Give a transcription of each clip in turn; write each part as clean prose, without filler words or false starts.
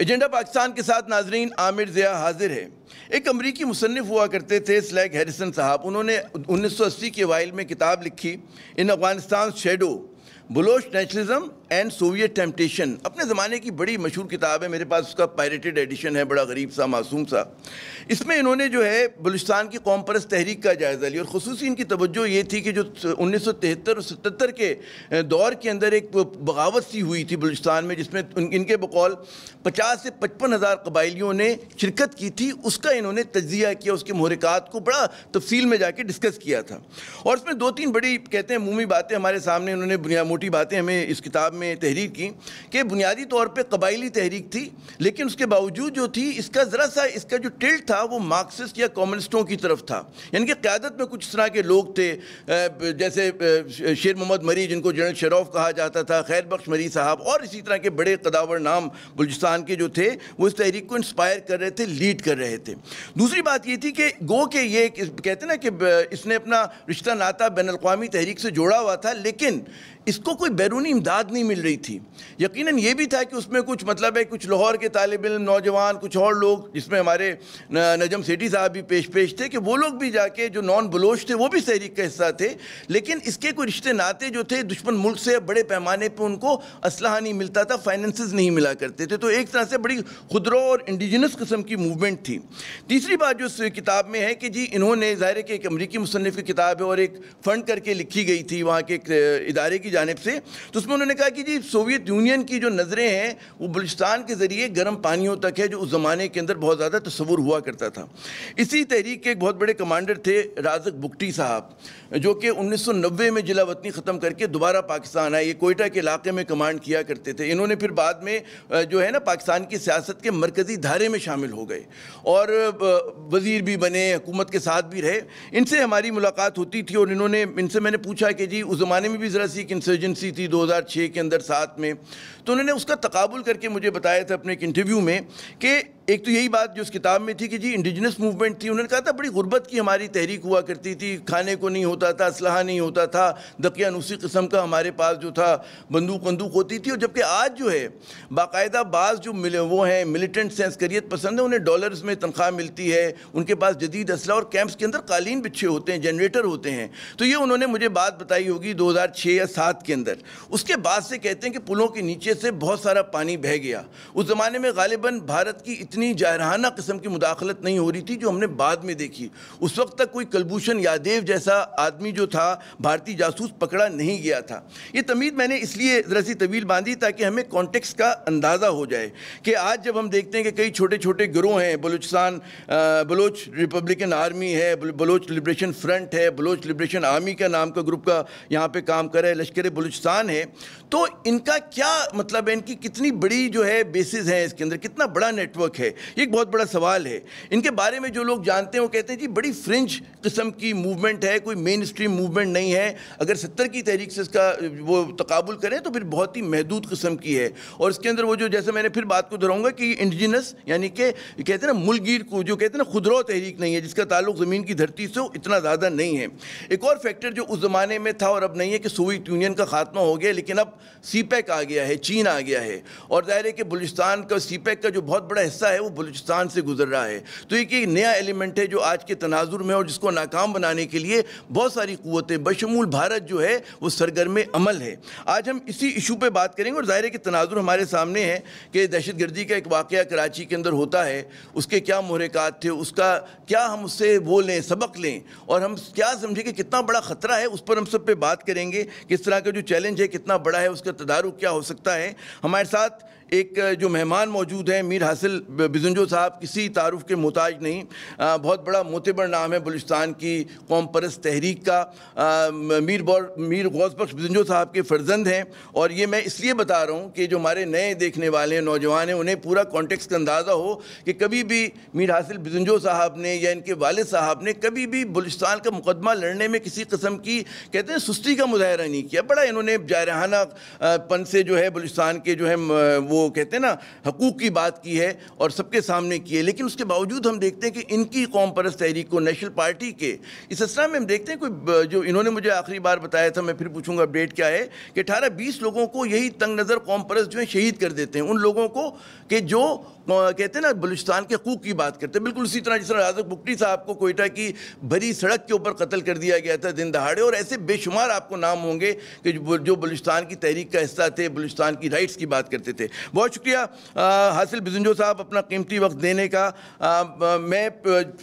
Agenda Pakistan کے ساتھ ناظرین عامر ضیاء حاضر ہے۔ ایک امریکی مصنف ہوا کرتے تھے سلیگ ہیریسن صاحب، انہوں نے 1980 کے اوائل میں کتاب لکھی in Afghanistan shadow, Baloch nationalism and Soviet temptation. اپنے زمانے کی بڑی مشہور کتاب ہے، میرے پاس اس کا پائریٹڈ ایڈیشن ہے، بڑا غریب سا معصوم سا۔ اس میں انہوں نے جو ہے بلوچستان کی قوم پرست تحریک کا جائزہ لیا، اور خصوصی ان کی توجہ یہ تھی کہ جو 1973 اور 77 کے دور کے اندر ایک بغاوت سی ہوئی تھی بلوچستان میں، جس میں ان کے بقول 50 سے 55 ہزار قبائلیوں نے شرکت کی تھی، اس کا انہوں نے تجزیہ کیا، اس کے محرکات کو بڑا تفصیل میں جا کے ڈسکس کیا تھا۔ اور اس میں 2-3 بڑی کہتے ہیں عمومی باتیں ہمارے سامنے انہوں نے موٹی باتیں ہمیں اس کتاب میں تحریر کی، کہ بنیادی طور پہ قبائلی تحریک تھی، لیکن اس کے باوجود جو تھی اس کا ذرا سا اس کا جو ٹلٹ تھا وہ مارکسسٹ یا کمیونسٹوں کی طرف تھا، یعنی کہ قیادت میں کچھ اس طرح کے لوگ تھے جیسے شیر محمد مری، جن کو جنرل شروف کہا جاتا تھا، خیر بخش مری صاحب، اور اسی طرح کے بڑے قداور نام بلوچستان کے جو تھے وہ اس تحریک کو انسپائر کر رہے تھے، لیڈ کر رہے تھے۔ دوسری بات یہ تھی کہ گو کہ یہ کہتے ہیں نا کہ اس نے اپنا رشتہ ناتا بین الاقوامی تحریک سے جوڑا ہوا تھا، لیکن اس کو کوئی بیرونی امداد نہیں مل رہی تھی۔ یقیناً یہ بھی تھا کہ اس میں کچھ مطلب ہے کچھ لاہور کے طالب علم نوجوان، کچھ اور لوگ، جس میں ہمارے نجم سیٹھی صاحب بھی پیش تھے، کہ وہ لوگ بھی جا کے جو نان بلوچ تھے وہ بھی تحریک کا حصہ تھے، لیکن اس کے کوئی رشتے ناتے جو تھے دشمن ملک سے بڑے پیمانے پہ ان کو اسلحہ نہیں ملتا تھا، فائننسز نہیں ملا کرتے تھے، تو ایک طرح سے بڑی خودرو اور انڈیجنس قسم کی موومنٹ تھی۔ تیسری بات جو اس کتاب میں ہے کہ جی انہوں نے ظاہر ہے کہ ایک امریکی مصنف کی کتاب ہے اور ایک فنڈ کر کے لکھی گئی تھی وہاں کے ایک ادارے کی جانب سے، تو اس میں انہوں نے کہا کہ جی سوویت یونین کی جو نظریں ہیں وہ بلوچستان کے ذریعے گرم پانیوں تک ہے، جو اس زمانے کے اندر بہت زیادہ تصور ہوا کرتا تھا۔ اسی تحریک کے ایک بہت بڑے کمانڈر تھے رازق بگٹی صاحب، جو کہ 1990 میں جلا وطنی ختم کر کے دوبارہ پاکستان آئے، یہ کوئٹہ کے علاقے میں کمانڈ کیا کرتے تھے۔ انہوں نے پھر بعد میں جو ہے نا پاکستان کی سیاست کے مرکزی دھارے میں شامل ہو گئے اور وزیر بھی بنے، حکومت کے ساتھ بھی رہے۔ ان سے ہماری ملاقات ہوتی تھی اور ان سے میں نے پوچھا کہ جی اس زمانے میں بھی ذرا سی ایک انسرجنسی تھی 2006 کے اندر 7 میں، تو انہوں نے اس کا تقابل کر کے مجھے بتایا تھا اپنے ایک انٹرویو میں کہ ایک تو یہی بات جو اس کتاب میں تھی کہ جی انڈیجنس موومنٹ تھی، انہوں نے کہا تھا بڑی غربت کی ہماری تحریک ہوا کرتی تھی، کھانے کو نہیں ہوتا تھا، اسلحہ نہیں ہوتا تھا، دقیانوسی قسم کا ہمارے پاس جو تھا بندوق ہوتی تھی، اور جبکہ آج جو ہے باقاعدہ بعض جو وہ ہیں ملیٹنٹ ہیں، عسکریت پسند ہیں، انہیں ڈالرز میں تنخواہ ملتی ہے، ان کے پاس جدید اسلحہ اور کیمپس کے اندر قالین بچھے ہوتے ہیں، جنریٹر ہوتے ہیں۔ تو یہ انہوں نے مجھے بات بتائی ہوگی 2006 یا 7 کے اندر۔ اس کے بعد سے کہتے ہیں کہ پلوں کے نیچے سے بہت سارا پانی بہہ گیا۔ اس زمانے میں غالباً بھارت کی اتنی جارحانہ قسم کی مداخلت نہیں ہو رہی تھی جو ہم نے بعد میں دیکھی۔ اس وقت تک کوئی کلبھوشن یادیو جیسا آدمی جو تھا بھارتی جاسوس پکڑا نہیں گیا تھا۔ یہ تمہید میں نے اس لیے ذرا سی طویل باندھی تاکہ ہمیں کانٹیکسٹ کا اندازہ ہو جائے کہ آج جب ہم دیکھتے ہیں کہ کئی چھوٹے چھوٹے گروہ ہیں، بلوچ ریپبلکن آرمی ہے، بلوچ لبریشن فرنٹ ہے، بلوچ لبریشن آرمی کا نام کا گروپ کا یہاں پہ کام کر رہا ہے، لشکر بلوچستان ہے، تو ان کا کیا مطلب ہے، ان کی کتنی بڑی جو ہے بیسز ہیں، اس کے اندر کتنا بڑا نیٹ ورک ہے، یہ ایک بہت بڑا سوال ہے۔ ان کے بارے میں جو لوگ جانتے ہیں وہ کہتے ہیں جی بڑی فرنج قسم کی موومنٹ ہے، کوئی مین اسٹریم موومنٹ نہیں ہے۔ اگر 70 کی تحریک سے اس کا وہ تقابل کریں تو پھر بہت ہی محدود قسم کی ہے، اور اس کے اندر وہ جو جیسے میں نے پھر بات کو دہراؤں گا کہ انڈیجنس یعنی کہ کہتے ہیں نا ملک گیر کو جو کہتے ہیں نا خودرو تحریک نہیں ہے، جس کا تعلق زمین کی دھرتی سے اتنا زیادہ نہیں ہے۔ ایک اور فیکٹر جو اس زمانے میں تھا اور اب نہیں ہے کہ سوویت یونین کا خاتمہ ہو گیا، لیکن اب سی پیک آ گیا ہے، چین آ گیا ہے، اور ظاہر ہے کہ بلوچستان کا سی پیک کا جو بہت بڑا حصہ ہے وہ بلوچستان سے گزر رہا ہے۔ تو ایک نیا ایلیمنٹ ہے جو آج کے تناظر میں اور جس کو ناکام بنانے کے لیے بہت ساری قوتیں بشمول بھارت جو ہے وہ سرگرم عمل ہے۔ آج ہم اسی ایشو پہ بات کریں گے، اور ظاہر ہے کہ تناظر ہمارے سامنے ہے کہ دہشت گردی کا ایک واقعہ کراچی کے اندر ہوتا ہے، اس کے کیا محرکات تھے، اس کا کیا ہم اس سے وہ لیں سبق لیں، اور ہم کیا سمجھیں کہ کتنا بڑا خطرہ ہے، اس پر ہم سب پہ بات کریں گے۔ کس طرح کا جو چیلنج ہے کتنا بڑا ہے، اس کا تدارک کیا ہو سکتا ہے۔ ہمارے ساتھ ایک جو مہمان موجود ہیں میر حاصل بزنجو صاحب، کسی تعارف کے محتاج نہیں، بہت بڑا معتبر نام ہے بلوچستان کی قوم پرست تحریک کا۔ میر غوث بخش بزنجو صاحب کے فرزند ہیں، اور یہ میں اس لیے بتا رہا ہوں کہ جو ہمارے نئے دیکھنے والے ہیں نوجوان ہیں انہیں پورا کانٹیکسٹ کا اندازہ ہو کہ کبھی بھی میر حاصل بزنجو صاحب نے یا ان کے والد صاحب نے کبھی بھی بلوچستان کا مقدمہ لڑنے میں کسی قسم کی کہتے ہیں سستی کا مظاہرہ نہیں کیا۔ بڑا انہوں نے جارحانہ پن سے جو ہے بلوچستان کے جو ہے وہ وہ کہتے ہیں نا حقوق کی بات کی ہے اور سب کے سامنے کی ہے. لیکن اس کے باوجود ہم دیکھتے ہیں کہ ان کی قوم پرست تحریک کو, نیشنل پارٹی کے اس اسرا میں ہم دیکھتے ہیں کوئی جو انہوں نے مجھے آخری بار بتایا تھا, میں پھر پوچھوں گا اپڈیٹ کیا ہے, کہ 18-20 لوگوں کو یہی تنگ نظر قوم پرست جو ہیں شہید کر دیتے ہیں, ان لوگوں کو کہ جو کہتے ہیں نا بلوچستان کے حقوق کی بات کرتے ہیں. بالکل اسی طرح جس طرح رازق بگٹی صاحب کو کوئٹہ کی بھری سڑک کے اوپر قتل کر دیا گیا تھا دن دہاڑے, اور ایسے بے شمار آپ کو نام ہوں گے کہ جو بلوچستان کی تحریک کا حصہ تھے, بلوچستان کی رائٹس کی بات کرتے تھے. بہت شکریہ حاصل بزنجو صاحب اپنا قیمتی وقت دینے کا. میں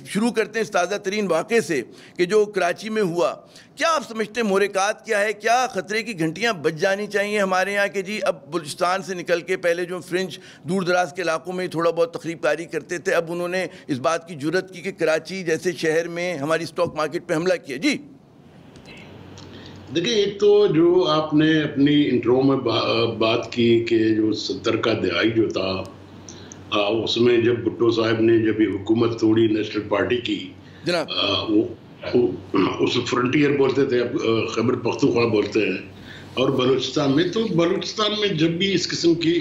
شروع کرتے ہیں اس تازہ ترین واقعے سے کہ جو کراچی میں ہوا. کیا آپ سمجھتے ہیں محرکات کیا ہے, کیا خطرے کی گھنٹیاں بج جانی چاہیے ہمارے یہاں کہ جی اب بلوچستان سے نکل کے پہلے جو فرنج دور دراز کے علاقوں میں تھوڑا بہت تقریب کاری کرتے تھے, اب انہوں نے اس بات کی جرت کی کہ کراچی جیسے شہر میں ہماری اسٹاک مارکیٹ پہ حملہ کیا. جی دیکھیں, ایک تو جو آپ نے اپنی انٹرو میں بات کی کہ جو 70 کا دہائی جو تھا اس میں جب بھٹو صاحب نے جب یہ حکومت توڑی نیشنل پارٹی کی, جناب اس فرنٹیئر بولتے تھے, اب خیبر پختونخوا بولتے ہیں, اور بلوچستان میں, تو بلوچستان میں جب بھی اس قسم کی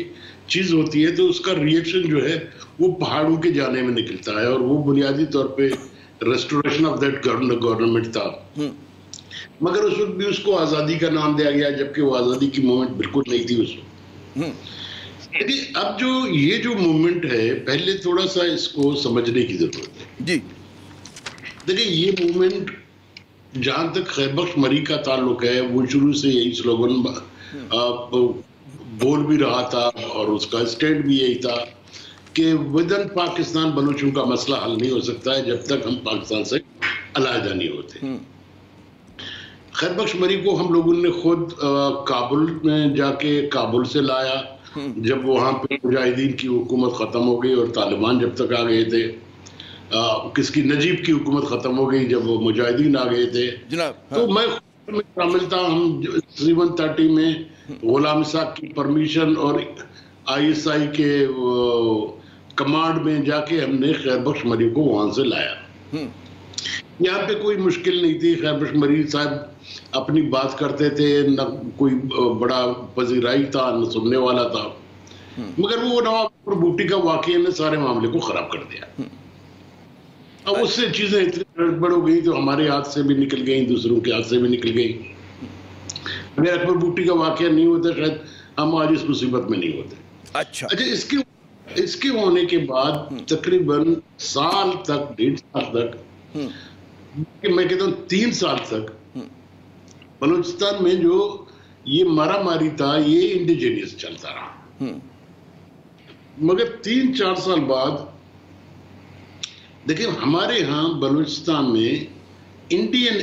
چیز ہوتی ہے تو اس کا ریئیکشن جو ہے وہ پہاڑوں کے جانے میں نکلتا ہے, اور وہ بنیادی طور پہ ریسٹوریشن آف دیٹ گورنمنٹ تھا. مگر اس وقت بھی اس کو آزادی کا نام دیا گیا, جبکہ وہ آزادی کی موومنٹ بالکل نہیں تھی اس وقت. لیکن اب جو یہ جو موومنٹ ہے, پہلے تھوڑا سا اس کو سمجھنے کی ضرورت ہے. جی دیکھیں, یہ موومنٹ جہاں تک خیر بخش مری کا تعلق ہے, وہ شروع سے یہی سلوگن بول بھی رہا تھا, اور اس کا اسٹینڈ بھی یہی تھا کہ ودن پاکستان بلوچوں کا مسئلہ حل نہیں ہو سکتا ہے جب تک ہم پاکستان سے علیحدہ نہیں ہوتے. خیر بخش مری کو ہم لوگوں نے خود کابل میں جا کے کابل سے لایا, جب وہاں پہ مجاہدین کی حکومت ختم ہو گئی اور طالبان جب تک آ گئے تھے. کس کی, نجیب کی حکومت ختم ہو گئی جب وہ مجاہدین آ گئے تھے. تو میں شامل تھا, ہم 730 میں غلام اسحاق کی پرمیشن اور ISI کے کمانڈ میں جا کے ہم نے خیر بخش مری کو وہاں سے لایا. یہاں پہ کوئی مشکل نہیں تھی. خیر بخش مری صاحب اپنی بات کرتے تھے, نہ کوئی بڑا پذیرائی تھا, نہ سننے والا تھا. مگر وہ نواب بھٹی کا واقعہ نے سارے معاملے کو خراب کر دیا. اب اس سے چیزیں اتنی گڑبڑ ہو گئی تو ہمارے ہاتھ سے بھی نکل گئی, دوسروں کے ہاتھ سے بھی نکل گئی. اگر اکبر بھٹی کا واقعہ نہیں ہوتا شاید ہم آج اس مصیبت میں نہیں ہوتے. اچھا, اس کے ہونے کے بعد تقریباً سال تک, 1.5 سال تک, میں کہتا ہوں 3 سال تک بلوچستان میں جو یہ مارا ماری تھا یہ انڈیجینس چلتا رہا. مگر 3-4 سال بعد دیکھیں, ہمارے ہاں بلوچستان میں انڈین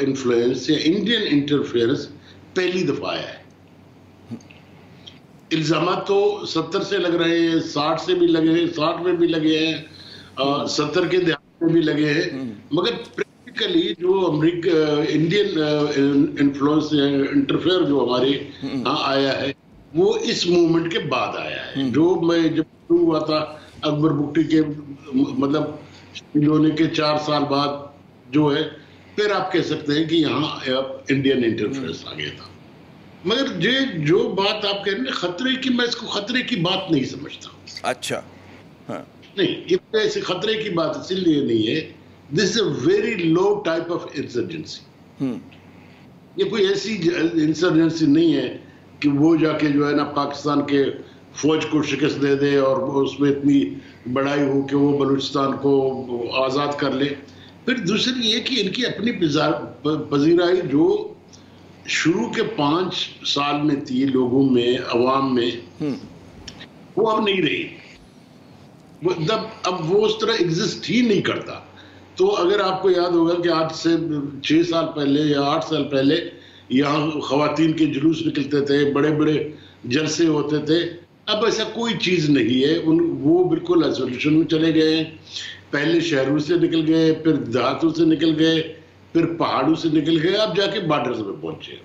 انفلوئنس یا انڈین انٹرفیئرنس پہلی دفعہ آیا ہے. الزامات تو 70 سے لگ رہے ہیں, 60 سے بھی لگے ہیں, 60 میں بھی لگے ہیں, 70 کے دہائی میں بھی لگے ہیں. مگر پریکٹیکلی جو انڈین انفلوئنس یا انٹرفیئر جو ہمارے ہاں آیا ہے وہ اس موومنٹ کے بعد آیا ہے. جو میں جب شروع ہوا تھا اکبر بگٹی کے مطلب ہونے کے 4 سال بعد جو ہے, پھر آپ کہہ سکتے ہیں کہ یہاں انڈین انٹرفیئرنس آ گیا تھا. مگر جو بات آپ کہہ رہے ہیں خطرے کی, میں اس کو خطرے کی بات نہیں سمجھتا. اچھا, نہیں, یہ ایسے خطرے کی بات اسی لیے نہیں ہے. This is a very low type of insurgency. یہ کوئی ایسی انسرجنسی نہیں ہے کہ وہ جا کے جو ہے نا پاکستان کے فوج کو شکست دے دے اور اس میں اتنی بڑائی ہو کہ وہ بلوچستان کو آزاد کر لے. پھر دوسری یہ کہ ان کی اپنی پذیرائی جو شروع کے 5 سال میں تھی لوگوں میں, عوام میں, وہ اب نہیں رہی. اب وہ اس طرح ایگزسٹ ہی نہیں کرتا. تو اگر آپ کو یاد ہوگا کہ آج سے 6 سال پہلے یا 8 سال پہلے یہاں خواتین کے جلوس نکلتے تھے, بڑے بڑے جلسے ہوتے تھے. اب ایسا کوئی چیز نہیں ہے. وہ بالکل آئسولیشن میں چلے گئے ہیں. پہلے شہروں سے نکل گئے, پھر دیہاتوں سے نکل گئے, پھر پہاڑوں سے نکل گئے, اب جا کے بارڈرز میں پہنچے.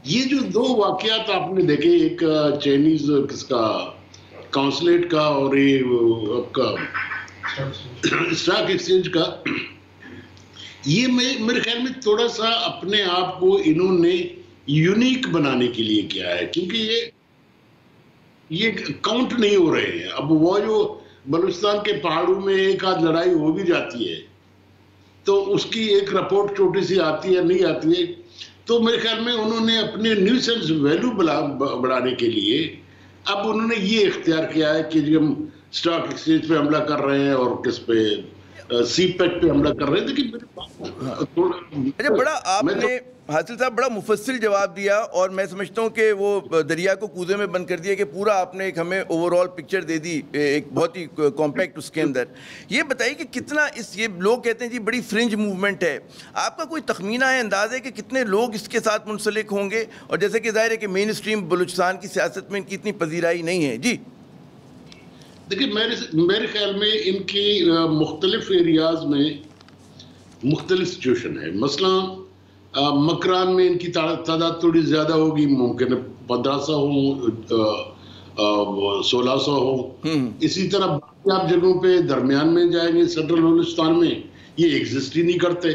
یہ جو 2 واقعات آپ نے دیکھے, ایک چائنیز کس کا کونسلیٹ کا اور آپ کا اسٹاک ایکسچینج کا, یہ میرے خیال میں تھوڑا سا اپنے آپ کو انہوں نے یونیک بنانے کے لیے کیا ہے. کیونکہ یہ کاؤنٹ نہیں ہو رہے ہیں. اب وہ جو بلوچستان کے پہاڑوں میں ایک آدھ لڑائی ہو بھی جاتی ہے تو اس کی ایک رپورٹ چھوٹی سی آتی ہے نہیں آتی ہے. تو میرے خیال میں انہوں نے اپنے نیوسنس ویلیو بڑھانے کے لیے اب انہوں نے یہ اختیار کیا ہے کہ ہم اسٹاک ایکسچینج پہ حملہ کر رہے ہیں اور کس پہ سی پیک پہ حملہ کر رہے ہیں. اچھا، بڑا آپ نے حاصل صاحب بڑا مفصل جواب دیا اور میں سمجھتا ہوں کہ وہ دریا کو کوزے میں بند کر دیا کہ پورا آپ نے ایک ہمیں اوور آل پکچر دے دی ایک بہت ہی کمپیکٹ اس کے اندر. یہ بتائیے کہ کتنا یہ لوگ کہتے ہیں جی بڑی فرنج موومنٹ ہے، آپ کا کوئی تخمینہ ہے، انداز ہے کہ کتنے لوگ اس کے ساتھ منسلک ہوں گے؟ اور جیسے کہ ظاہر ہے کہ مین اسٹریم بلوچستان کی سیاست میں ان کی اتنی پذیرائی نہیں ہے. جی دیکھیں، میرے خیال میں ان کی مختلف ایریاز میں مختلف سچویشن ہے. مثلا مکران میں ان کی تعداد تھوڑی زیادہ ہوگی، ممکن 1500 ہوں، 1600 ہوں. اسی طرح باقی آپ جگہوں پہ درمیان میں جائیں گے، سینٹرل بلوچستان میں یہ ایگزسٹ ہی نہیں کرتے.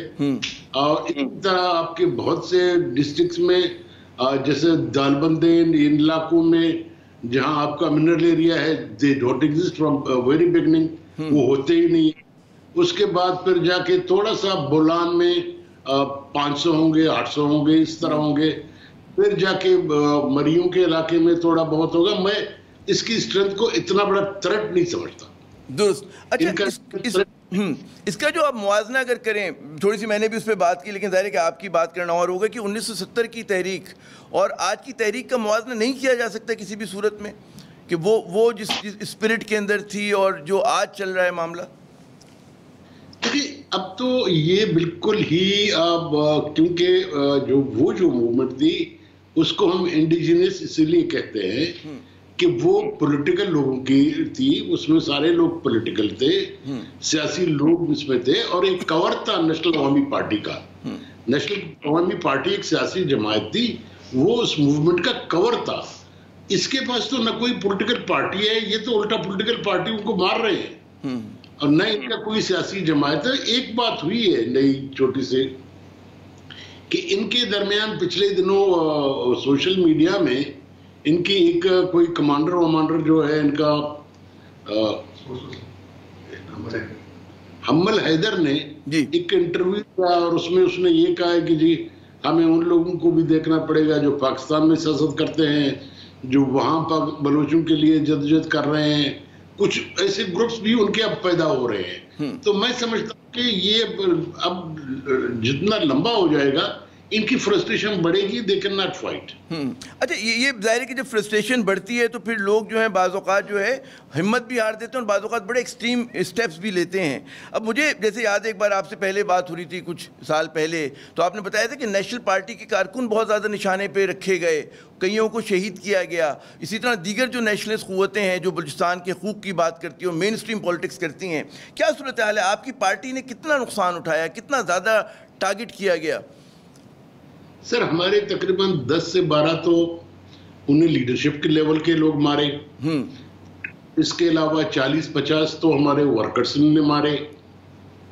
اور اسی طرح آپ کے بہت سے ڈسٹرکٹس میں جیسے دالبندین ان علاقوں میں جہاں آپ کا منرل ایریا ہے they don't exist from very beginning، وہ ہوتے ہی نہیں. اس کے بعد پھر جا کے تھوڑا سا بولان میں 500 ہوں گے، 800 ہوں گے، اس طرح ہوں گے. پھر جا کے مریوں کے علاقے میں تھوڑا بہت ہوگا. میں اس کی اسٹرینتھ کو اتنا بڑا تھریٹ نہیں سمجھتا. درست. اچھا، اس کا جو آپ موازنہ اگر کریں، تھوڑی سی میں نے بھی اس پہ بات کی لیکن ظاہر ہے کہ آپ کی بات کرنا اور ہوگا کہ 1970 کی تحریک اور آج کی تحریک کا موازنہ نہیں کیا جا سکتا کسی بھی صورت میں، کہ وہ جس اسپرٹ کے اندر تھی اور جو آج چل رہا ہے معاملہ. اب تو یہ بالکل ہی اب کیونکہ جو موومنٹ تھی اس کو ہم انڈیجنس اسی لیے کہتے ہیں کہ وہ پولیٹیکل لوگوں کی تھی. اس میں سارے لوگ پولیٹیکل تھے، سیاسی لوگ اس میں تھے، اور ایک کور تھا نیشنل عوامی پارٹی کا. نیشنل عوامی پارٹی ایک سیاسی جماعت تھی، وہ اس موومنٹ کا کور تھا. اس کے پاس تو نہ کوئی پولیٹیکل پارٹی ہے، یہ تو الٹا پولیٹیکل پارٹیوں کو مار رہے ہیں، اور نہ ان کا کوئی سیاسی جماعت ہے. ایک بات ہوئی ہے نئی چھوٹی سے کہ ان کے درمیان پچھلے دنوں سوشل میڈیا میں ان کی ایک کوئی کمانڈر جو ہے ان کا حمل حیدر نے ایک انٹرویو کیا اور اس نے یہ کہا ہے کہ جی ہمیں ان لوگوں کو بھی دیکھنا پڑے گا جو پاکستان میں سیاست کرتے ہیں، جو وہاں پر بلوچوں کے لیے جدوجہد کر رہے ہیں. کچھ ایسے گروپس بھی ان کے اب پیدا ہو رہے ہیں. تو میں سمجھتا ہوں کہ یہ اب جتنا لمبا ہو جائے گا ان کی فرسٹریشن بڑھے گی. they cannot fight. اچھا، یہ ظاہر ہے کہ جب فرسٹریشن بڑھتی ہے تو پھر لوگ جو ہیں بعض اوقات جو ہے ہمت بھی ہار دیتے ہیں اور بعض اوقات بڑے ایکسٹریم اسٹیپس بھی لیتے ہیں. اب مجھے جیسے یاد ہے ایک بار آپ سے پہلے بات ہو رہی تھی کچھ سال پہلے، تو آپ نے بتایا تھا کہ نیشنل پارٹی کے کارکن بہت زیادہ نشانے پہ رکھے گئے، کئیوں کو شہید کیا گیا. اسی طرح دیگر جو نیشنلسٹ قوتیں ہیں جو بلوچستان کے حقوق کی بات کرتی ہیں اور مین اسٹریم پالیٹکس کرتی ہیں، کیا صورتحال ہے؟ آپ کی پارٹی نے کتنا نقصان اٹھایا، کتنا زیادہ ٹارگٹ کیا گیا؟ سر ہمارے تقریباً 10 سے 12 تو انہیں لیڈرشپ کے لیول کے لوگ مارے. اس کے علاوہ 40-50 تو ہمارے ورکرز نے مارے،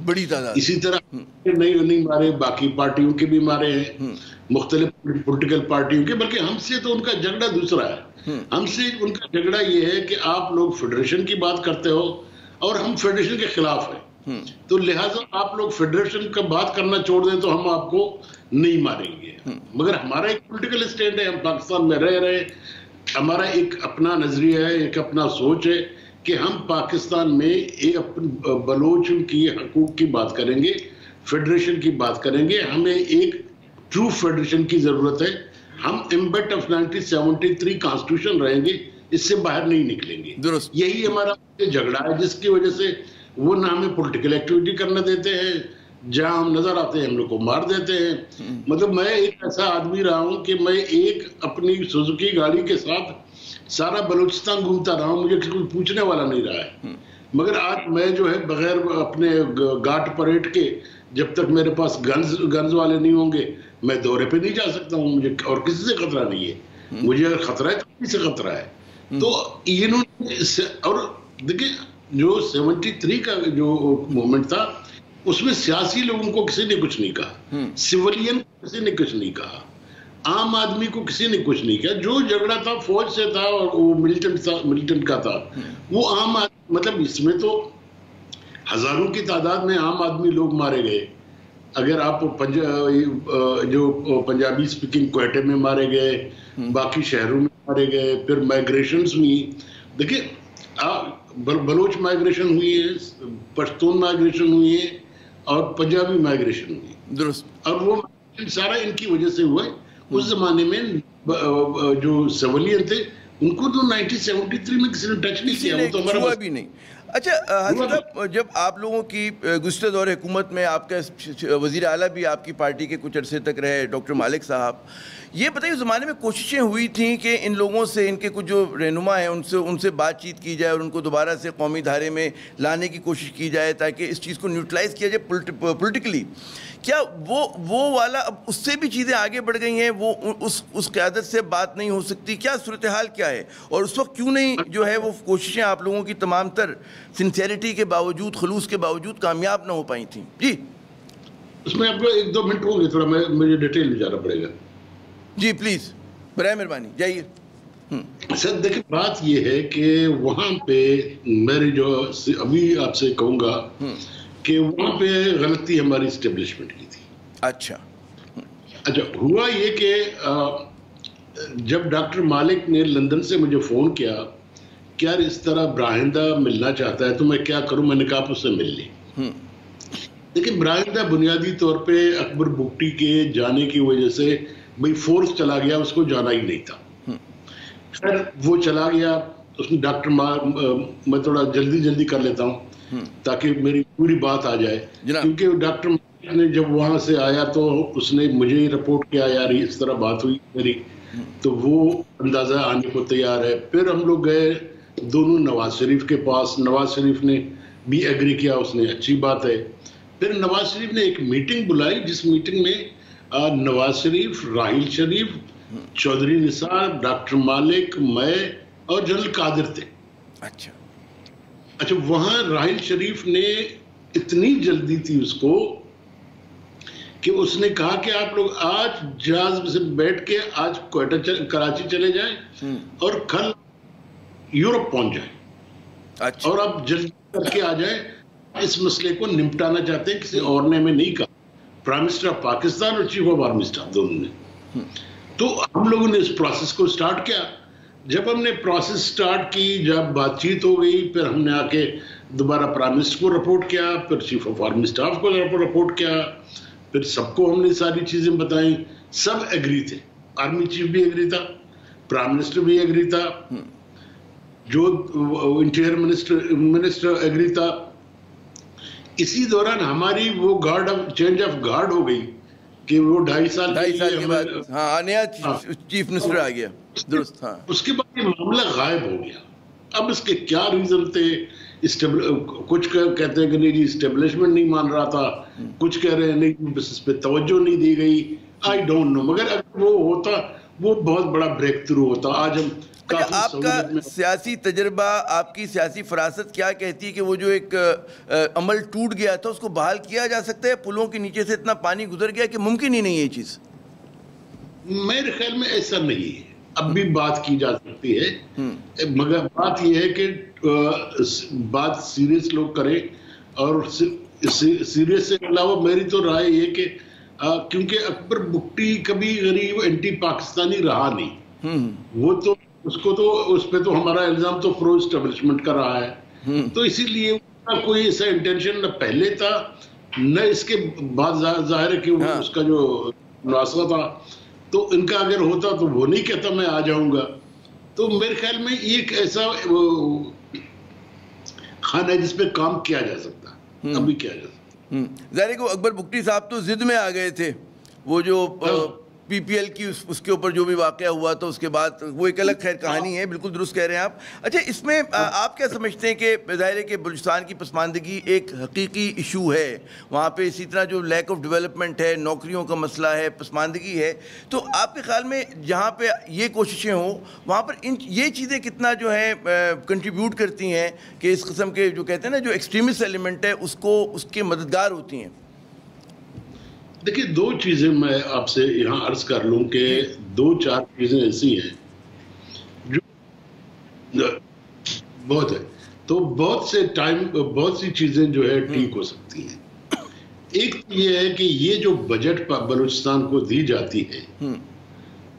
بڑی تعداد. اسی طرح نہیں مارے، باقی پارٹیوں کے بھی مارے ہیں، مختلف پولیٹیکل پارٹیوں کے. بلکہ ہم سے تو ان کا جھگڑا دوسرا ہے. ہم سے ان کا جھگڑا یہ ہے کہ آپ لوگ فیڈریشن کی بات کرتے ہو اور ہم فیڈریشن کے خلاف ہیں. تو لہٰذا آپ لوگ فیڈریشن کا بات کرنا چھوڑ دیں تو ہم آپ کو نہیں ماریں گے. مگر ہمارا ایک پولیٹیکل اسٹینڈ ہے، ہم پاکستان میں رہ رہے ہیں، ہمارا ایک اپنا نظریہ ہے، ایک اپنا سوچ ہے کہ ہم پاکستان میں ایک بلوچ کی حقوق کی بات کریں گے، فیڈریشن کی بات کریں گے. ہمیں ایک ٹرو فیڈریشن کی ضرورت ہے. ہم امبیٹ آف 1973 کانسٹیٹیوشن رہیں گے، اس سے باہر نہیں نکلیں گے. یہی ہمارا جھگڑا ہے جس کی وجہ سے وہ نہ ہمیں پولیٹیکل ایکٹیویٹی کرنے دیتے ہیں، جہاں ہم نظر آتے ہیں ہم لوگ کو مار دیتے ہیں. مطلب میں ایک ایسا آدمی رہا ہوں کہ میں ایک اپنی سوزوکی گاڑی کے ساتھ سارا بلوچستان گھومتا رہا ہوں، مجھے کوئی پوچھنے والا نہیں رہا ہے. مگر آج میں جو ہے بغیر اپنے گھاٹ پریڈ کے، جب تک میرے پاس گنز والے نہیں ہوں گے میں دورے پہ نہیں جا سکتا ہوں. مجھے اور کسی سے خطرہ نہیں ہے. مجھے اگر خطرہ ہے تو کسی سے خطرہ ہے. تو انہوں نے، اور دیکھیں جو 73 کا جو موومنٹ تھا اس میں سیاسی لوگوں کو کسی نے کچھ نہیں کہا، سیولین کو کسی نے کچھ نہیں کہا. عام آدمی کو کسی نے کچھ نہیں کیا. جو جھگڑا تھا فوج سے تھا اور وہ ملیٹنٹ کا تھا. وہ عام مطلب اس میں تو ہزاروں کی تعداد میں عام آدمی لوگ مارے گئے. اگر آپ جو پنجابی اسپیکنگ کوئٹے میں مارے گئے, باقی شہروں میں مارے گئے, پھر مائگریشنز ہوئی. دیکھیں بلوچ مائگریشن ہوئی ہے, پشتون مائگریشن ہوئی ہے, اور پنجابی مائگریشن ہوئی. درست. اور وہ سارا ان کی وجہ سے ہوا ہے. اس زمانے میں جو سویلین تھے ان کو تو 1973 میں کسی نے ٹچ نہیں کیا, وہ تو ہمارا بھی نہیں. اچھا حسن صاحب, جب آپ لوگوں کی گزشتہ دور حکومت میں آپ کا وزیر اعلیٰ بھی آپ کی پارٹی کے کچھ عرصے تک رہے ڈاکٹر مالک صاحب, یہ بتائیے اس زمانے میں کوششیں ہوئی تھیں کہ ان لوگوں سے, ان کے کچھ جو رہنما ہیں ان سے بات چیت کی جائے اور ان کو دوبارہ سے قومی دھارے میں لانے کی کوشش کی جائے تاکہ اس چیز کو نیوٹرلائز کیا جائے پولیٹیکلی. کیا وہ والا اب اس سے بھی چیزیں آگے بڑھ گئی ہیں, وہ اس قیادت سے بات نہیں ہو سکتی؟ کیا صورتحال کیا ہے, اور اس وقت کیوں نہیں جو ہے وہ کوششیں آپ لوگوں کی تمام تر سنسیریٹی کے باوجود, خلوص کے باوجود کامیاب نہ ہو پائی تھیں؟ جی اس میں آپ کو 1-2 منٹ ہوں گے, تھوڑا مجھے ڈیٹیل میں جانا پڑے گا. جی پلیز, برائے مہربانی جائیے. سر دیکھیں بات یہ ہے کہ وہاں پہ میری جو ابھی آپ سے کہوں گا کہ وہاں پہ غلطی ہماری اسٹیبلشمنٹ کی تھی. اچھا ہوا یہ کہ جب ڈاکٹر مالک نے لندن سے مجھے فون کیا کہ یار اس طرح براہندہ ملنا چاہتا ہے تو میں کیا کروں, میں نے کہا آپ اس سے مل لی. لیکن براہندہ بنیادی طور پہ اکبر بگٹی کے جانے کی وجہ سے بھئی فورس چلا گیا, اس کو جانا ہی نہیں تھا. خیر وہ چلا گیا. اس نے ڈاکٹر میں تھوڑا جلدی کر لیتا ہوں تاکہ میری پوری بات آ جائے, کیونکہ ڈاکٹر نے جب وہاں سے آیا تو اس نے مجھے ہی رپورٹ کیا یار اس طرح بات ہوئی میری, تو وہ اندازہ آنے کو تیار ہے. پھر ہم لوگ گئے دونوں نواز شریف کے پاس, نواز شریف نے بھی ایگری کیا, اس نے اچھی بات ہے. پھر نواز شریف نے ایک میٹنگ بلائی جس میٹنگ میں نواز شریف, راحیل شریف, چودھری نثار, ڈاکٹر مالک, میں اور جنرل قادر تھے. اچھا وہاں راحیل شریف نے اتنی جلدی تھی اس کو کہ اس نے کہا کہ آپ لوگ آج جہاز سے بیٹھ کے آج کوئٹہ کراچی چلے جائیں اور کل یورپ پہنچ جائیں, اور آپ جلدی کر کے آ جائیں, اس مسئلے کو نمٹانا چاہتے ہیں. کسی اور نے ہمیں نہیں کہا, پرائم منسٹر آف پاکستان اور چیف آف آرمی اسٹاف دونوں نے. تو ہم لوگوں نے اس پروسیس کو سٹارٹ کیا. جب ہم نے پروسیس سٹارٹ کی, جب بات چیت ہو گئی, پھر ہم نے آ کے دوبارہ پرائم منسٹر کو رپورٹ کیا, پھر چیف آف آرمی اسٹاف کو رپورٹ کیا, پھر سب کو ہم نے ساری چیزیں بتائیں. سب ایگری تھے, آرمی چیف بھی ایگری تھا, پرائم منسٹر بھی ایگری تھا, جو انٹیریئر منسٹر ایگری تھا. اسی دوران ہماری وہ چینج آف گارڈ ہو گئی کہ وہ 2.5 سال کے بعد نیا چیف منسٹر آ گیا. درست. اس کے بعد یہ معاملہ غائب ہو گیا. اب اس کے کیا ریزن تھے, کچھ کہتے ہیں کہ نہیں جی اسٹیبلشمنٹ نہیں مان رہا تھا, کچھ کہہ رہے ہیں نہیں اس پہ توجہ نہیں دی گئی, آئی ڈونٹ نو. مگر اگر وہ ہوتا وہ بہت بڑا بریک تھرو ہوتا. آج ہم آپ کا سیاسی تجربہ, آپ کی سیاسی فراست کیا کہتی ہے کہ وہ جو ایک عمل ٹوٹ گیا تھا اس کو بحال کیا جا سکتا ہے؟ پلوں کے نیچے سے اتنا پانی گزر گیا کہ ممکن ہی نہیں ہے یہ چیز. میرے خیال میں ایسا نہیں ہے, اب بھی بات کی جا سکتی ہے, مگر بات یہ ہے کہ بات سیریس لوگ کریں. اور سیریس سے علاوہ میری تو رائے یہ کہ کیونکہ اکبر بگٹی کبھی غریب اینٹی پاکستانی رہا نہیں, وہ تو اس پہ تو ہمارا الزام تو پرو اسٹیبلشمنٹ کا رہا ہے. تو اسی لیے کوئی ایسا انٹینشن نہ پہلے تھا نہ اس کے بعد. ظاہر ہے کہ اس کا جو مناسبہ تھا, تو ان کا اگر ہوتا تو وہ نہیں کہتا میں آ جاؤں گا. تو میرے خیال میں یہ ایک ایسا خانہ ہے جس پہ کام کیا جا سکتا ہے, ابھی کیا جا سکتا. ظاہر ہے کہ اکبر بگٹی صاحب تو ضد میں آ گئے تھے, وہ جو پی پی ایل کی اس کے اوپر جو بھی واقعہ ہوا تو اس کے بعد وہ ایک الگ خیر کہانی ہے. بالکل درست کہہ رہے ہیں آپ. اچھا اس میں آپ کیا سمجھتے ہیں کہ ظاہر ہے کہ بلوچستان کی پسماندگی ایک حقیقی ایشو ہے وہاں پہ, اسی طرح جو لیک آف ڈیولپمنٹ ہے, نوکریوں کا مسئلہ ہے, پسماندگی ہے, تو آپ کے خیال میں جہاں پہ یہ کوششیں ہوں وہاں پر یہ چیزیں کتنا جو ہیں کنٹریبیوٹ کرتی ہیں کہ اس قسم کے جو کہتے ہیں نا جو ایکسٹریمسٹ ایلیمنٹ ہے اس کے مددگار ہوتی ہیں؟ دیکھیے دو چیزیں میں آپ سے یہاں عرض کر لوں کہ دو چار چیزیں ایسی ہیں جو بہت ہے، تو بہت سی چیزیں جو ہے ٹھیک ہو سکتی ہیں. ایک یہ ہے کہ یہ جو بجٹ بلوچستان کو دی جاتی ہے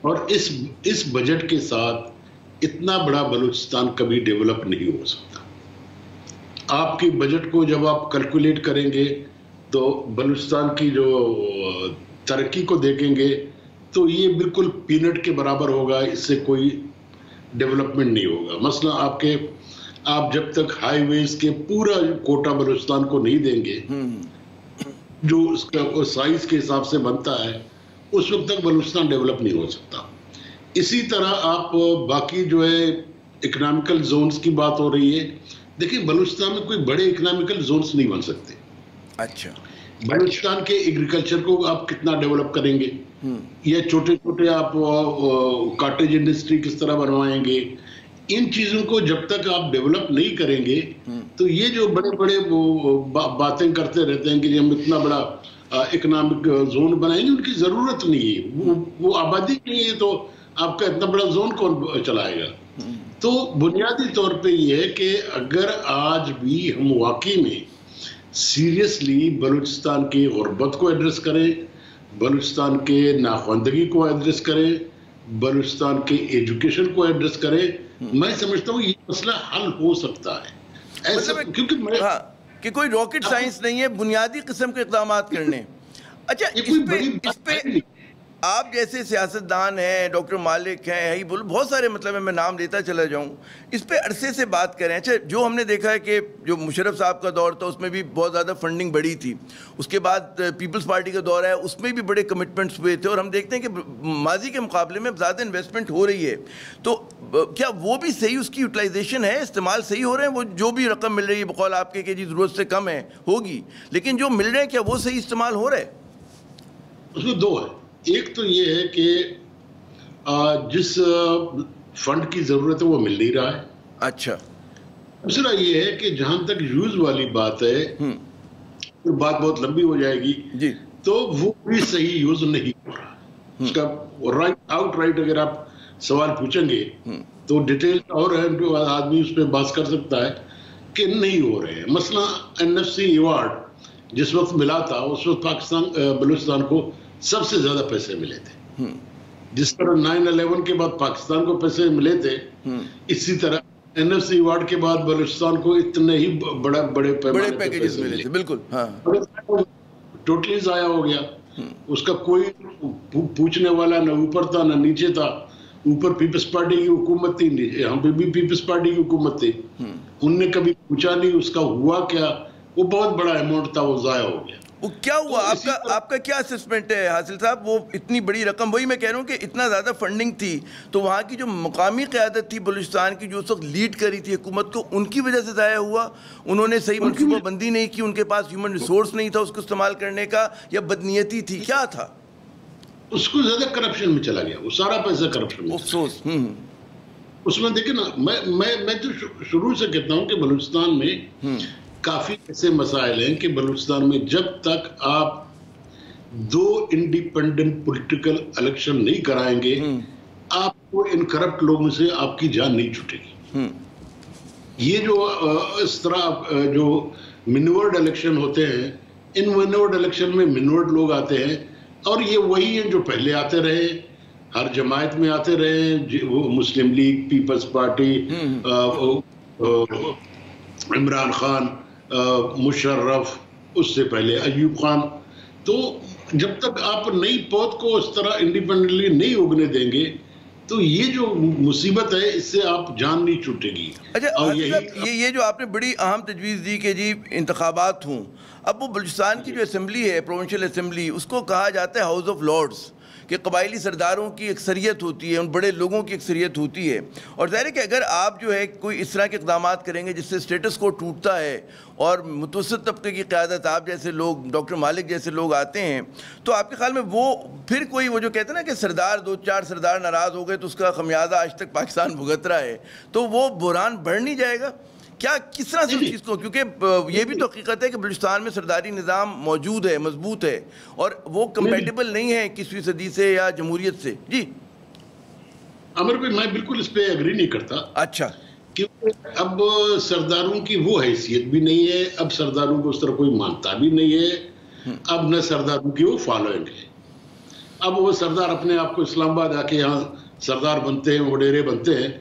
اور اس بجٹ کے ساتھ اتنا بڑا بلوچستان کبھی ڈیولپ نہیں ہو سکتا. آپ کی بجٹ کو جب آپ کیلکولیٹ کریں گے تو بلوچستان کی جو ترقی کو دیکھیں گے تو یہ بالکل پینٹ کے برابر ہوگا، اس سے کوئی ڈیولپمنٹ نہیں ہوگا. مثلا آپ جب تک ہائی ویز کے پورا کوٹا بلوچستان کو نہیں دیں گے جو اس کا سائز کے حساب سے بنتا ہے، اس وقت تک بلوچستان ڈیولپ نہیں ہو سکتا. اسی طرح آپ باقی جو ہے اکنامیکل زونز کی بات ہو رہی ہے، دیکھیں بلوچستان میں کوئی بڑے اکنامیکل زونز نہیں بن سکتے. اچھا، بلوچستان کے ایگریکلچر کو آپ کتنا ڈیولپ کریں گے، یا چھوٹے چھوٹے آپ کاٹیج انڈسٹری کس طرح بنوائیں گے، ان چیزوں کو جب تک آپ ڈیولپ نہیں کریں گے تو یہ جو بڑے بڑے باتیں کرتے رہتے ہیں کہ ہم اتنا بڑا اکنامک زون بنائیں گے، ان کی ضرورت نہیں ہے. وہ آبادی نہیں ہے تو آپ کا اتنا بڑا زون کون چلائے گا. تو بنیادی طور پہ یہ ہے کہ اگر آج بھی ہم واقعی میں سیریسلی بلوچستان کی غربت کو ایڈریس کریں، بلوچستان کے ناخواندگی کو ایڈریس کریں، بلوچستان کے ایجوکیشن کو ایڈریس کریں، میں سمجھتا ہوں یہ مسئلہ حل ہو سکتا ہے. ایسا کیونکہ کہ کوئی راکٹ سائنس نہیں ہے، بنیادی قسم کے اقدامات کرنے. اچھا، اس پہ آپ جیسے سیاستدان ہیں، ڈاکٹر مالک ہیں، بہت سارے مطلب ہے، میں نام لیتا چلا جاؤں، اس پہ عرصے سے بات کریں. اچھا، جو ہم نے دیکھا ہے کہ جو مشرف صاحب کا دور تھا اس میں بھی بہت زیادہ فنڈنگ بڑی تھی، اس کے بعد پیپلز پارٹی کا دور ہے، اس میں بھی بڑے کمٹمنٹس ہوئے تھے، اور ہم دیکھتے ہیں کہ ماضی کے مقابلے میں زیادہ انویسٹمنٹ ہو رہی ہے. تو کیا وہ بھی صحیح اس کی یوٹیلائزیشن ہے، استعمال صحیح ہو رہے ہیں؟ وہ جو بھی رقم مل رہی ہے بقول آپ کے کہ جی ضرورت سے کم ہے ہوگی، لیکن جو مل رہے ہیں کیا وہ صحیح استعمال ہو رہے ہیں؟ اس میں دو ہے. ایک تو یہ ہے کہ جس فنڈ کی ضرورت ہے وہ مل نہیں رہا ہے. اچھا. دوسرا یہ ہے کہ جہاں تک یوز والی بات ہے، بات بہت لمبی ہو جائے گی جی، تو وہ بھی صحیح یوز نہیں ہو رہا. اس کا آؤٹ رائٹ اگر آپ سوال پوچھیں گے تو ڈیٹیل اور آدمی اس پہ بات کر سکتا ہے کہ نہیں ہو رہے ہیں. مثلا NFC ایوارڈ جس وقت ملا تھا اس وقت بلوچستان کو سب سے زیادہ پیسے ملے تھے. جس طرح 9/11 کے بعد پاکستان کو پیسے ملے تھے، اسی طرح NFC ایوارڈ کے بعد بلوچستان کو اتنے ہی بڑے پیکیجز ملے تھے. بالکل، ہاں، ٹوٹلی ضائع ہو گیا. اس کا کوئی پوچھنے والا نہ اوپر تھا نہ نیچے تھا. اوپر پیپلز پارٹی کی حکومت تھی، یہاں پہ بھی پیپلز پارٹی کی حکومت تھی. ان نے کبھی پوچھا نہیں اس کا ہوا کیا. وہ بہت بڑا اماؤنٹ تھا، وہ ضائع ہو گیا. وہ کیا ہوا؟ آپ کا کیا اسسمنٹ ہے حاصل صاحب؟ وہ اتنی بڑی رقم، وہی میں کہہ رہا ہوں کہ اتنا زیادہ فنڈنگ تھی تو وہاں کی جو مقامی قیادت تھی بلوچستان کی، جو اس وقت لیڈ کری تھی حکومت کو، ان کی وجہ سے ضائع ہوا؟ انہوں نے صحیح منصوبہ بندی نہیں کی، ان کے پاس ہیومن ریسورس نہیں تھا اس کو استعمال کرنے کا، یا بدنیتی تھی؟ کیا تھا؟ اس کو زیادہ کرپشن میں چلا گیا، وہ سارا پیسہ کرپشن میں. افسوس. اس میں دیکھیں نا، میں تو شروع سے کہتا ہوں کہ بلوچستان میں کافی ایسے مسائل ہیں کہ بلوچستان میں جب تک آپ 2 انڈیپینڈنٹ پولیٹیکل الیکشن نہیں کرائیں گے، آپ کو ان کرپٹ لوگوں سے آپ کی جان نہیں چھوٹے گی. یہ جو اس طرح جو منورڈ الیکشن ہوتے ہیں، ان منورڈ الیکشن میں منورڈ لوگ آتے ہیں، اور یہ وہی ہیں جو پہلے آتے رہے، ہر جماعت میں آتے رہے. مسلم لیگ، پیپلز پارٹی، عمران خان، مشرف، اس سے پہلے ایوب خان. تو جب تک آپ نئی پود کو اس طرح انڈیپینڈنٹلی نہیں اگنے دیں گے تو یہ جو مصیبت ہے اس سے آپ جان نہیں چھوٹے گی. اچھا، یہ جو آپ نے بڑی اہم تجویز دی کہ جی انتخابات ہوں، اب وہ بلوچستان کی جو اسمبلی ہے، پروونشل اسمبلی، اس کو کہا جاتا ہے ہاؤس آف لارڈز، کہ قبائلی سرداروں کی اکثریت ہوتی ہے، ان بڑے لوگوں کی اکثریت ہوتی ہے. اور ظاہر ہے کہ اگر آپ جو ہے کوئی اس طرح کے اقدامات کریں گے جس سے اسٹیٹس کو ٹوٹتا ہے اور متوسط طبقے کی قیادت، آپ جیسے لوگ، ڈاکٹر مالک جیسے لوگ آتے ہیں، تو آپ کے خیال میں وہ پھر کوئی وہ جو کہتے ہیں نا کہ سردار 2-4 سردار ناراض ہو گئے تو اس کا خمیازہ آج تک پاکستان بھگت رہا ہے، تو وہ بحران بڑھ نہیں جائے گا؟ کیا کس طرح سے اس چیز کو, کیونکہ یہ بھی تو حقیقت ہے کہ بلوچستان میں سرداری نظام موجود ہے, مضبوط ہے, اور وہ کمپیٹیبل نہیں ہے 21ویں صدی سے یا جمہوریت سے. جی عمر بھائی میں بالکل اس پہ ایگری نہیں کرتا. اچھا, کیونکہ اب سرداروں کی وہ حیثیت بھی نہیں ہے, اب سرداروں کو اس طرح کوئی مانتا بھی نہیں ہے, اب نہ سرداروں کی وہ فالوئنگ ہے. اب وہ سردار اپنے آپ کو اسلام آباد آ کے یہاں سردار بنتے ہیں, وڈیرے بنتے ہیں,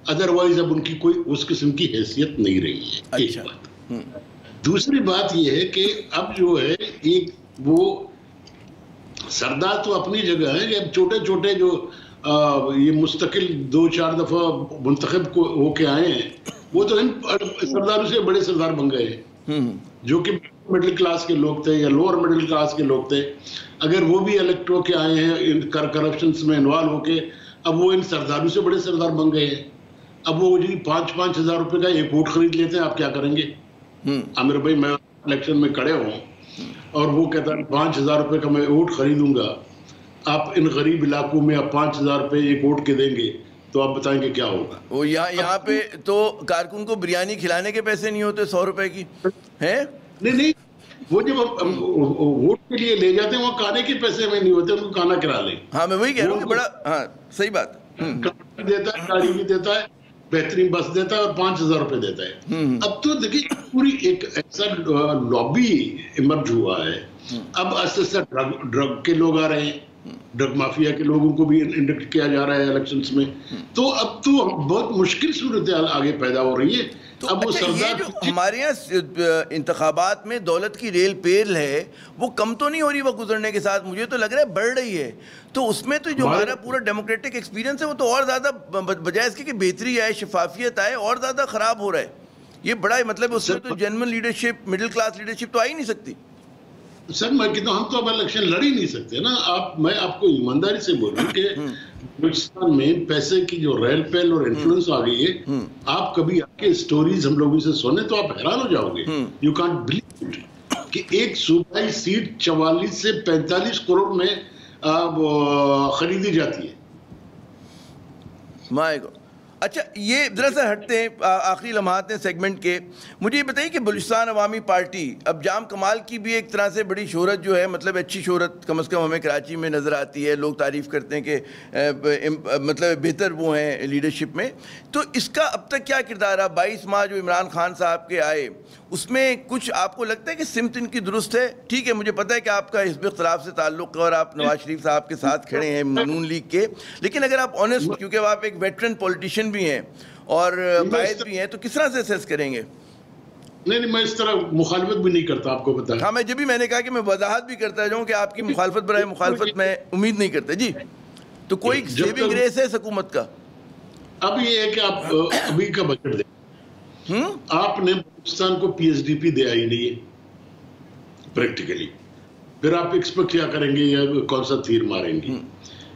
ادروائز اب ان کی کوئی اس قسم کی حیثیت نہیں رہی ہے. ایک بات. دوسری بات یہ ہے کہ اب جو ہے ایک وہ سردار تو اپنی جگہ ہے, اب چھوٹے چھوٹے جو یہ مستقل 2-4 دفعہ منتخب ہو کے آئے ہیں, وہ تو ان سرداروں سے بڑے سردار بن گئے ہیں, جو کہ مڈل کلاس کے لوگ تھے یا لوور مڈل کلاس کے لوگ تھے. اگر وہ بھی الیکٹ ہو کے آئے ہیں کرپشنس میں انوالو ہو کے, اب وہ ان سرداروں سے بڑے سردار بن گئے ہیں. اب وہ جی 5-5 ہزار روپے کا ایک ووٹ خرید لیتے ہیں, آپ کیا کریں گے؟ عامر بھائی میں الیکشن میں کھڑے ہوں اور وہ کہتا ہے 5,000 روپے کا میں ووٹ خریدوں گا, آپ ان غریب علاقوں میں آپ 5,000 روپے ایک ووٹ کے دیں گے تو آپ بتائیں گے کیا ہوگا؟ وہ یہاں پہ تو کارکن کو بریانی کھلانے کے پیسے نہیں ہوتے 100 روپے کی ہیں. نہیں, وہ جب ووٹ کے لیے لے جاتے ہیں وہاں کھانے کے پیسے میں نہیں ہوتے, ان کو کھانا کرا لیں. ہاں میں وہی کہہ رہا ہوں کہ بڑا, ہاں صحیح بات, دیتا ہے, گاڑی بھی دیتا ہے, بہترین بس دیتا ہے اور 5,000 روپے دیتا ہے. اب تو دیکھیں پوری ایک ایسا لابی ایمرج ہوا ہے. اب آہستہ آہستہ ڈرگ کے لوگ آ رہے ہیں, ڈرگ مافیا کے لوگوں کو بھی انڈکٹ کیا جا رہا ہے الیکشنز میں. تو اب تو بہت مشکل صورتحال آگے پیدا ہو رہی ہے. اب وہ سردار ہمارے یہاں انتخابات میں دولت کی ریل پیل ہے, وہ کم تو نہیں ہو رہی وقت گزرنے کے ساتھ, مجھے تو لگ رہا ہے بڑھ رہی ہے. تو اس میں تو جو ہمارا پورا ڈیموکریٹک ایکسپیرینس ہے وہ تو اور زیادہ بجائے اس کے کہ بہتری آئے, شفافیت آئے, اور زیادہ خراب ہو رہا ہے. یہ بڑا مطلب اس میں تو general leadership, middle class leadership تو آ ہی نہیں سکتی. سر میں کہتا ہوں ہم تو اب الیکشن لڑ ہی نہیں سکتے نا. میں آپ کو ایمانداری سے بول رہا ہوں کہ بلوچستان میں پیسے کی جو ریل پیل اور انفلوئنس آ گئی ہے, آپ کبھی آپ کے سٹوریز ہم لوگوں سے سنیں تو آپ حیران ہو جاؤ گے. یو کانٹ بلیو اٹ کہ ایک صوبائی سیٹ 44 سے 45 کروڑ میں خریدی جاتی ہے. مائی گاڈ. اچھا یہ ذرا سا ہٹتے ہیں, آخری لمحات ہیں سیگمنٹ کے. مجھے یہ بتائیے کہ بلوچستان عوامی پارٹی, اب جام کمال کی بھی ایک طرح سے بڑی شہرت جو ہے, مطلب اچھی شہرت کم از کم ہمیں کراچی میں نظر آتی ہے, لوگ تعریف کرتے ہیں کہ مطلب بہتر وہ ہیں لیڈرشپ میں. تو اس کا اب تک کیا کردار رہا؟ 22 ماہ جو عمران خان صاحب کے آئے, اس میں کچھ آپ کو لگتا ہے کہ سمت ان کی درست ہے؟ ٹھیک ہے, مجھے پتہ ہے کہ آپ کا حزب اختلاف سے تعلق ہے اور آپ نواز شریف صاحب کے ساتھ کھڑے ہیں نون لیگ کے, لیکن اگر آپ آنیسٹ, کیونکہ آپ ایک ویٹرن پولیٹیشین بھی ہیں اور قائد بھی ہیں, تو کس طرح سے اسیس کریں گے؟ نہیں میں اس طرح مخالفت بھی نہیں کرتا, آپ کو بتایا. ہاں میں نے کہا کہ میں وضاحت بھی کرتا جاؤں کہ آپ کی مخالفت برائے مخالفت میں امید نہیں کرتا. جی تو کوئی سیونگ ریس ہے حکومت کا؟ اب یہ ہے کہ آپ ابھی کا بجٹ دیں, آپ نے پاکستان کو PSDP دیا ہی نہیں ہے پریکٹیکلی, پھر آپ ایکسپیکٹ کیا کریں گے یا کون سا تیر ماریں گے؟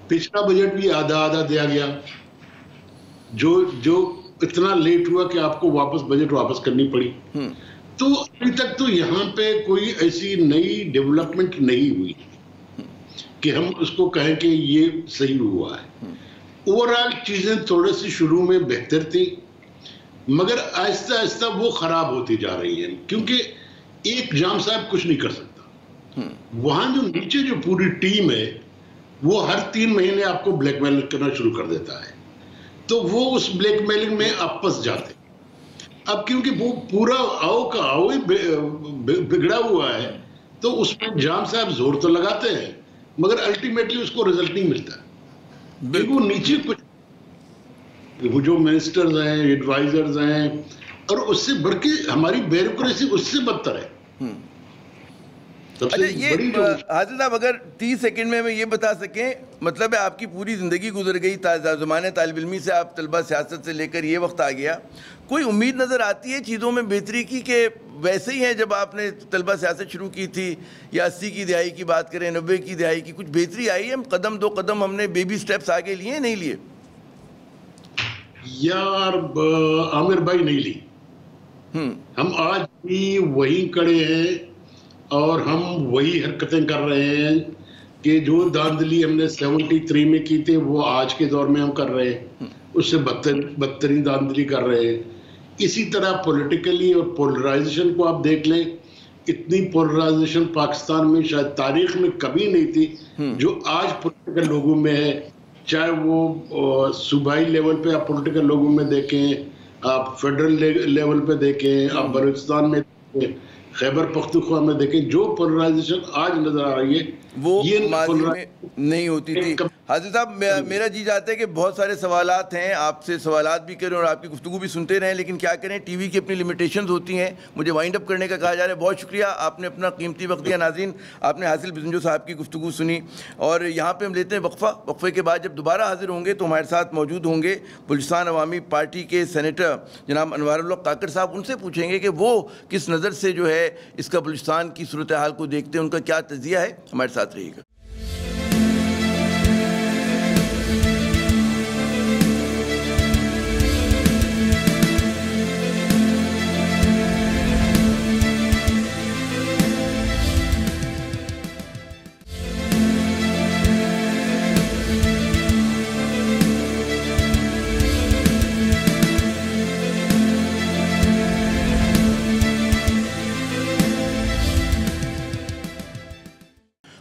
پچھلا بجٹ بھی آدھا دیا گیا, جو اتنا لیٹ ہوا کہ آپ کو بجٹ واپس کرنی پڑی. تو ابھی تک تو یہاں پہ کوئی ایسی نئی ڈیولپمنٹ نہیں ہوئی کہ ہم اس کو کہیں کہ یہ صحیح ہوا ہے. اوورآل چیزیں تھوڑے سی شروع میں بہتر تھی, مگر آہستہ آہستہ وہ خراب ہوتی جا رہی ہیں, کیونکہ ایک جام صاحب کچھ نہیں کر سکتا. وہاں جو نیچے جو پوری ٹیم ہے وہ ہر 3 مہینے آپ کو بلیک میل کرنا شروع کر دیتا ہے, تو وہ اس بلیک میلنگ میں آپ پس جاتے. اب کیونکہ وہ پورا آؤ کا آؤ ہی بگڑا ہوا ہے, تو اس میں جام صاحب زور تو لگاتے ہیں مگر الٹیمیٹلی اس کو رزلٹ نہیں ملتا. وہ نیچے کچھ وہ جو منسٹرز ہیں, ایڈوائزرز ہیں, اور اس سے بڑھ کے ہماری بیوروکریسی اس سے بدتر ہے. اچھا یہ حاضر صاحب اگر 30 سیکنڈ میں ہمیں یہ بتا سکیں, مطلب ہے آپ کی پوری زندگی گزر گئی, زمانے طالب علمی سے آپ طلبہ سیاست سے لے کر یہ وقت آ گیا, کوئی امید نظر آتی ہے چیزوں میں بہتری کی کہ ویسے ہی ہیں جب آپ نے طلبہ سیاست شروع کی تھی, یا 80 کی دہائی کی بات کریں, 90 کی دہائی کی, کچھ بہتری آئی ہے؟ قدم 2 قدم ہم نے بیبی سٹیپس آگے لیے نہیں لیے؟ یار عامر بھائی نہیں لی. ہم آج بھی وہیں کڑے ہیں اور ہم وہی حرکتیں کر رہے ہیں کہ جو داندلی ہم نے 73 میں کی تھی وہ آج کے دور میں ہم کر رہے ہیں, اس سے بدترین داندلی کر رہے ہیں. اسی طرح پولیٹیکلی اور پولرائزیشن کو آپ دیکھ لیں، اتنی پولرائزیشن پاکستان میں شاید تاریخ میں کبھی نہیں تھی جو آج پولیٹیکل لوگوں میں ہے. چاہے وہ صوبائی لیول پہ آپ پولیٹیکل لوگوں میں دیکھیں، آپ فیڈرل لیول پہ دیکھیں، آپ بلوچستان میں دیکھیں، خیبر پختونخوا میں دیکھیں، جو پولرائزیشن آج نظر آ رہی ہے وہ ماضی میں نہیں ہوتی تھی. حاضر صاحب، میرا جی چاہتا ہے کہ بہت سارے سوالات ہیں، آپ سے سوالات بھی کریں اور آپ کی گفتگو بھی سنتے رہیں، لیکن کیا کریں، ٹی وی کی اپنی لمیٹیشنز ہوتی ہیں. مجھے وائنڈ اپ کرنے کا کہا جا رہا ہے. بہت شکریہ، آپ نے اپنا قیمتی وقت دیا. ناظرین، آپ نے حاصل بزنجو صاحب کی گفتگو سنی، اور یہاں پہ ہم لیتے ہیں وقفہ. وقفے کے بعد جب دوبارہ حاضر ہوں گے تو ہمارے ساتھ موجود ہوں گے بلوچستان عوامی پارٹی کے سینیٹر جناب انوار الحق کاکڑ صاحب. ان سے پوچھیں گے کہ وہ کس نظر سے جو ہے اس کا بلوچستان کی صورتحال کو دیکھتے ہیں، ان کا کیا تجزیہ ہے. ہمارے ساتھ رہیے گا.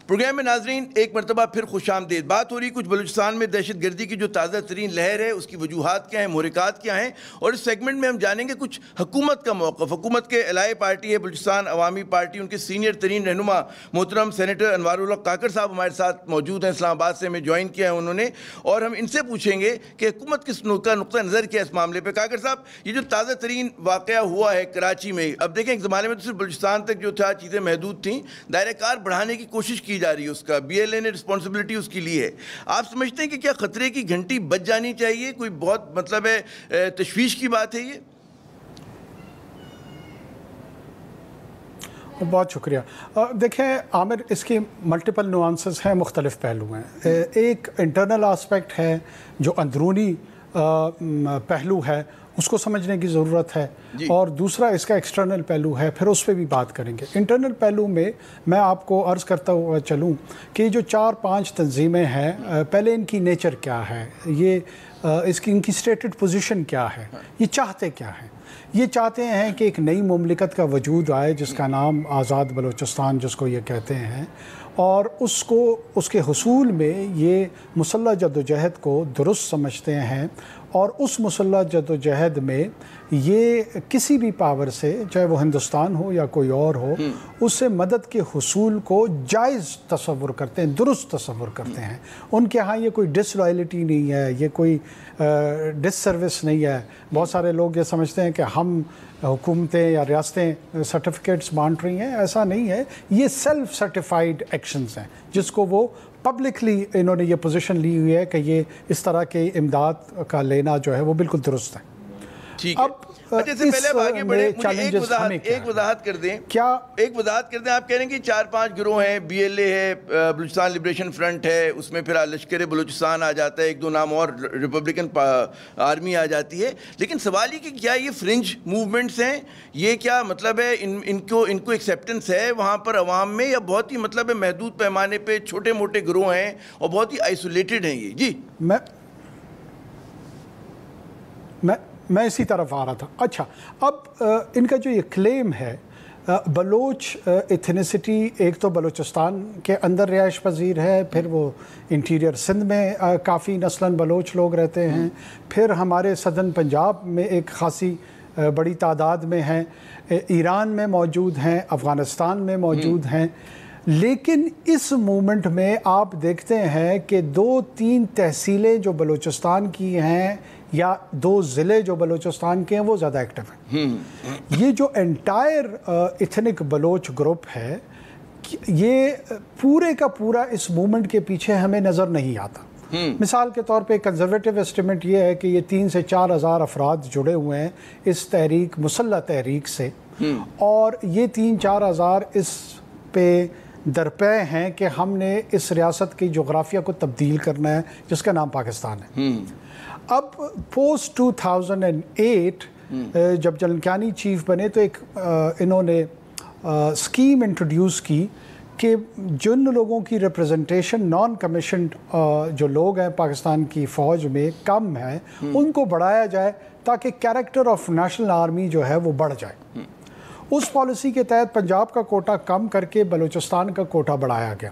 پروگرام میں ناظرین ایک مرتبہ پھر خوش آمدید. بات ہو رہی کچھ بلوچستان میں دہشت گردی کی جو تازہ ترین لہر ہے، اس کی وجوہات کیا ہیں، محرکات کیا ہیں، اور اس سیگمنٹ میں ہم جانیں گے کچھ حکومت کا موقف. حکومت کے الائے پارٹی ہے بلوچستان عوامی پارٹی، ان کے سینئر ترین رہنما محترم سینیٹر انوار الحق کاکڑ صاحب ہمارے ساتھ موجود ہیں. اسلام آباد سے ہمیں جوائن کیا ہے انہوں نے، اور ہم ان سے پوچھیں گے کہ حکومت کس نقطہ نظر کیا اس معاملے پہ. کاکڑ صاحب، یہ جو تازہ ترین واقعہ ہوا ہے کراچی میں، اب دیکھیں ایک زمانے میں تو صرف بلوچستان تک جو تھا چیزیں محدود تھیں، دائرہ کار بڑھانے کی کوشش کی جا رہی ہے، اس کا بی ایل اے نے رسپانسبلٹی اس کی لی ہے. آپ سمجھتے ہیں کہ کیا خطرے کی گھنٹی بج جانی چاہیے؟ کوئی بہت مطلب ہے تشویش کی بات ہے یہ؟ بہت شکریہ. دیکھیں عامر، اس کی ملٹیپل نوانسز ہیں، مختلف پہلو ہیں. ایک انٹرنل آسپیکٹ ہے جو اندرونی پہلو ہے، اس کو سمجھنے کی ضرورت ہے، اور دوسرا اس کا ایکسٹرنل پہلو ہے، پھر اس پہ بھی بات کریں گے. انٹرنل پہلو میں میں آپ کو عرض کرتا ہوا چلوں کہ جو 4-5 تنظیمیں ہیں، پہلے ان کی نیچر کیا ہے، یہ ان کی اسٹیٹڈ پوزیشن کیا ہے، یہ چاہتے کیا ہیں. یہ چاہتے ہیں کہ ایک نئی مملکت کا وجود آئے جس کا نام آزاد بلوچستان جس کو یہ کہتے ہیں، اور اس کے حصول میں یہ مسلح جدوجہد کو درست سمجھتے ہیں، اور اس مسلح جدوجہد میں یہ کسی بھی پاور سے، چاہے وہ ہندوستان ہو یا کوئی اور ہو، اس سے مدد کے حصول کو جائز تصور کرتے ہیں، درست تصور کرتے ہیں. ان کے ہاں یہ کوئی ڈس لائلٹی نہیں ہے، یہ کوئی ڈس سروس نہیں ہے. بہت سارے لوگ یہ سمجھتے ہیں کہ ہم حکومتیں یا ریاستیں سرٹیفکیٹس بانٹ رہی ہیں، ایسا نہیں ہے. یہ سیلف سرٹیفائیڈ ایکشنز ہیں جس کو وہ پبلکلی انہوں نے یہ پوزیشن لی ہوئی ہے کہ یہ اس طرح کے امداد کا لینا جو ہے وہ بالکل درست ہے. اب اچھا، سے پہلے اب آگے بڑھیں، مجھے ایک وضاحت کر دیں. ایک وضاحت کر دیں. آپ کہہ رہے ہیں کہ 4-5 گروہ ہیں، بی ایل اے ہے، بلوچستان لبریشن فرنٹ ہے، اس میں پھر لشکر بلوچستان آ جاتا ہے، 1-2 نام اور ریپبلکن آرمی آ جاتی ہے. لیکن سوال یہ کہ کیا یہ فرنج موومنٹس ہیں؟ یہ کیا مطلب ہے ان کو ایکسیپٹنس ہے وہاں پر عوام میں، یا بہت ہی مطلب ہے محدود پیمانے پہ چھوٹے موٹے گروہ ہیں اور بہت ہی آئسولیٹڈ ہیں یہ؟ جی میں اسی طرف آ رہا تھا. اچھا، اب ان کا جو یہ کلیم ہے، بلوچ ایتھنیسٹی ایک تو بلوچستان کے اندر رہائش پذیر ہے، پھر وہ انٹیریئر سندھ میں کافی نسلاً بلوچ لوگ رہتے ہیں، پھر ہمارے سدن پنجاب میں ایک خاصی بڑی تعداد میں ہیں، ایران میں موجود ہیں، افغانستان میں موجود ہیں. لیکن اس مومنٹ میں آپ دیکھتے ہیں کہ 2-3 تحصیلیں جو بلوچستان کی ہیں یا 2 ضلع جو بلوچستان کے ہیں وہ زیادہ ایکٹیو ہیں. یہ جو انٹائر ایتھنک بلوچ گروپ ہے، یہ پورے کا پورا اس موومنٹ کے پیچھے ہمیں نظر نہیں آتا. مثال کے طور پہ کنزرویٹو اسٹیمیٹ یہ ہے کہ یہ 3 سے 4 ہزار افراد جڑے ہوئے ہیں اس تحریک، مسلح تحریک سے، اور یہ 3-4 ہزار اس پہ درپے ہیں کہ ہم نے اس ریاست کی جغرافیہ کو تبدیل کرنا ہے جس کا نام پاکستان ہے. اب پوسٹ 2008 جب جلنکیانی چیف بنے تو ایک انہوں نے اسکیم انٹروڈیوس کی کہ جن لوگوں کی ریپرزنٹیشن نان کمیشنڈ جو لوگ ہیں پاکستان کی فوج میں کم ہے، ان کو بڑھایا جائے تاکہ کیریکٹر آف نیشنل آرمی جو ہے وہ بڑھ جائے. اس پالیسی کے تحت پنجاب کا کوٹا کم کر کے بلوچستان کا کوٹا بڑھایا گیا.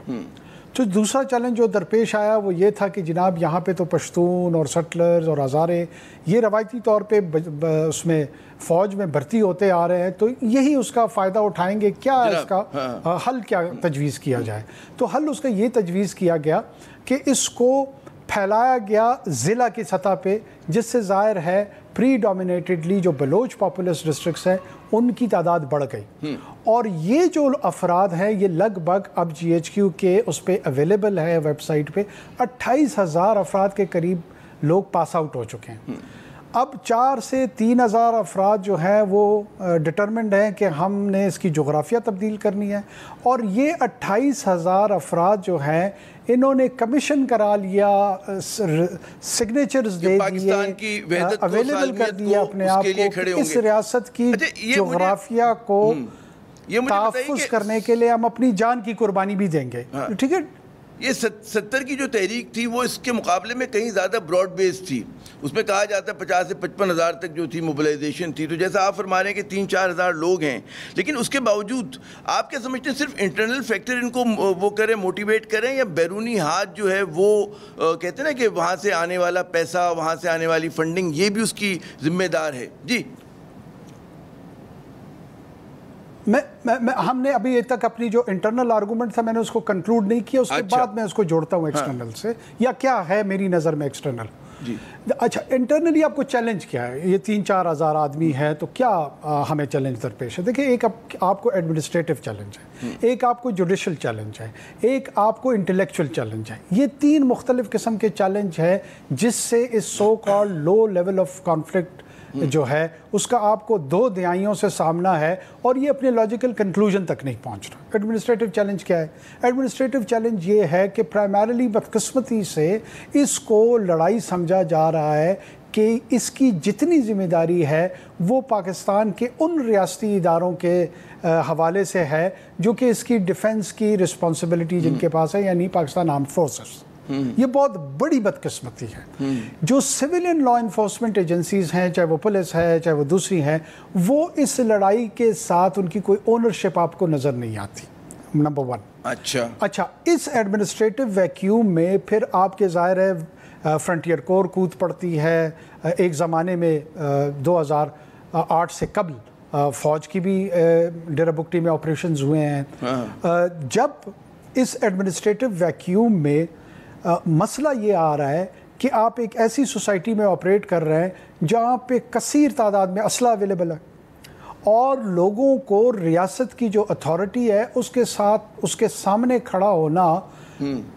تو دوسرا چیلنج جو درپیش آیا وہ یہ تھا کہ جناب یہاں پہ تو پشتون اور سٹلرز اور ہزارے یہ روایتی طور پہ اس میں فوج میں بھرتی ہوتے آ رہے ہیں, تو یہی اس کا فائدہ اٹھائیں گے, کیا اس کا حل کیا تجویز کیا جائے. تو حل اس کا یہ تجویز کیا گیا کہ اس کو پھیلایا گیا ضلع کی سطح پہ, جس سے ظاہر ہے پری ڈومینیٹڈلی جو بلوچ پاپولس ڈسٹرکٹس ہیں ان کی تعداد بڑھ گئی. اور یہ جو افراد ہیں یہ لگ بھگ اب جی ایچ کیو کے اس پہ اویلیبل ہے ویب سائٹ پہ 28,000 افراد کے قریب لوگ پاس آؤٹ ہو چکے ہیں. اب 4 سے 3,000 افراد جو ہیں وہ ڈٹرمنڈ ہیں کہ ہم نے اس کی جغرافیہ تبدیل کرنی ہے, اور یہ 28,000 افراد جو ہیں انہوں نے کمیشن کرا لیا, سگنیچرز دے دیے, اویلیبل کر دیا اپنے آپ کو اس ریاست کی جغرافیہ کو تحفظ کرنے کے لیے ہم اپنی جان کی قربانی بھی دیں گے. ٹھیک ہے, یہ 70 کی جو تحریک تھی وہ اس کے مقابلے میں کہیں زیادہ براڈ بیس تھی. اس میں کہا جاتا ہے 50 سے 55 ہزار تک جو تھی موبلائزیشن تھی. تو جیسا آپ فرما رہے ہیں کہ 3-4 ہزار لوگ ہیں, لیکن اس کے باوجود آپ کیا سمجھتے ہیں صرف انٹرنل فیکٹر ان کو وہ کریں, موٹیویٹ کریں, یا بیرونی ہاتھ جو ہے وہ کہتے ہیں نا کہ وہاں سے آنے والا پیسہ, وہاں سے آنے والی فنڈنگ یہ بھی اس کی ذمہ دار ہے؟ جی ہم نے ابھی تک اپنی جو انٹرنل آرگومنٹ تھا میں نے اس کو کنکلوڈ نہیں کیا, اس کے بعد میں اس کو جوڑتا ہوں ایکسٹرنل سے, یا کیا ہے میری نظر میں ایکسٹرنل. اچھا, انٹرنلی آپ کو چیلنج کیا ہے؟ یہ 3-4 ہزار آدمی ہے تو کیا ہمیں چیلنج درپیش ہے؟ دیکھیں, ایک آپ کو ایڈمنسٹریٹو چیلنج ہے, ایک آپ کو جوڈیشل چیلنج ہے, ایک آپ کو انٹلیکچوئل چیلنج ہے. یہ 3 مختلف قسم کے چیلنج ہے جس سے اس so called low level of conflict جو ہے اس کا آپ کو 2 دہائیوں سے سامنا ہے, اور یہ اپنے لاجیکل کنکلوژن تک نہیں پہنچ رہا. ایڈمنسٹریٹو چیلنج کیا ہے؟ ایڈمنسٹریٹو چیلنج یہ ہے کہ پرائمریلی بدقسمتی سے اس کو لڑائی سمجھا جا رہا ہے کہ اس کی جتنی ذمہ داری ہے وہ پاکستان کے ان ریاستی اداروں کے حوالے سے ہے جو کہ اس کی ڈیفنس کی رسپانسبلٹی جن کے پاس ہے, یعنی پاکستان آرمڈ فورسز. یہ بہت بڑی بدقسمتی ہے. جو سویلین لا انفورسمنٹ ایجنسیز ہیں, چاہے وہ پولیس ہے چاہے وہ دوسری ہیں, وہ اس لڑائی کے ساتھ ان کی کوئی اونرشپ آپ کو نظر نہیں آتی, نمبر 1. اچھا, اس ایڈمنسٹریٹو ویکیوم میں پھر آپ کے ظاہر ہے فرنٹیئر کور کود پڑتی ہے. ایک زمانے میں 2008 سے قبل فوج کی بھی ڈیرہ بگٹی میں آپریشنز ہوئے ہیں. جب اس ایڈمنسٹریٹو ویکیوم میں مسئلہ یہ آ رہا ہے کہ آپ ایک ایسی سوسائٹی میں آپریٹ کر رہے ہیں جہاں پہ کثیر تعداد میں اسلحہ اویلیبل ہے, اور لوگوں کو ریاست کی جو اتھارٹی ہے اس کے ساتھ اس کے سامنے کھڑا ہونا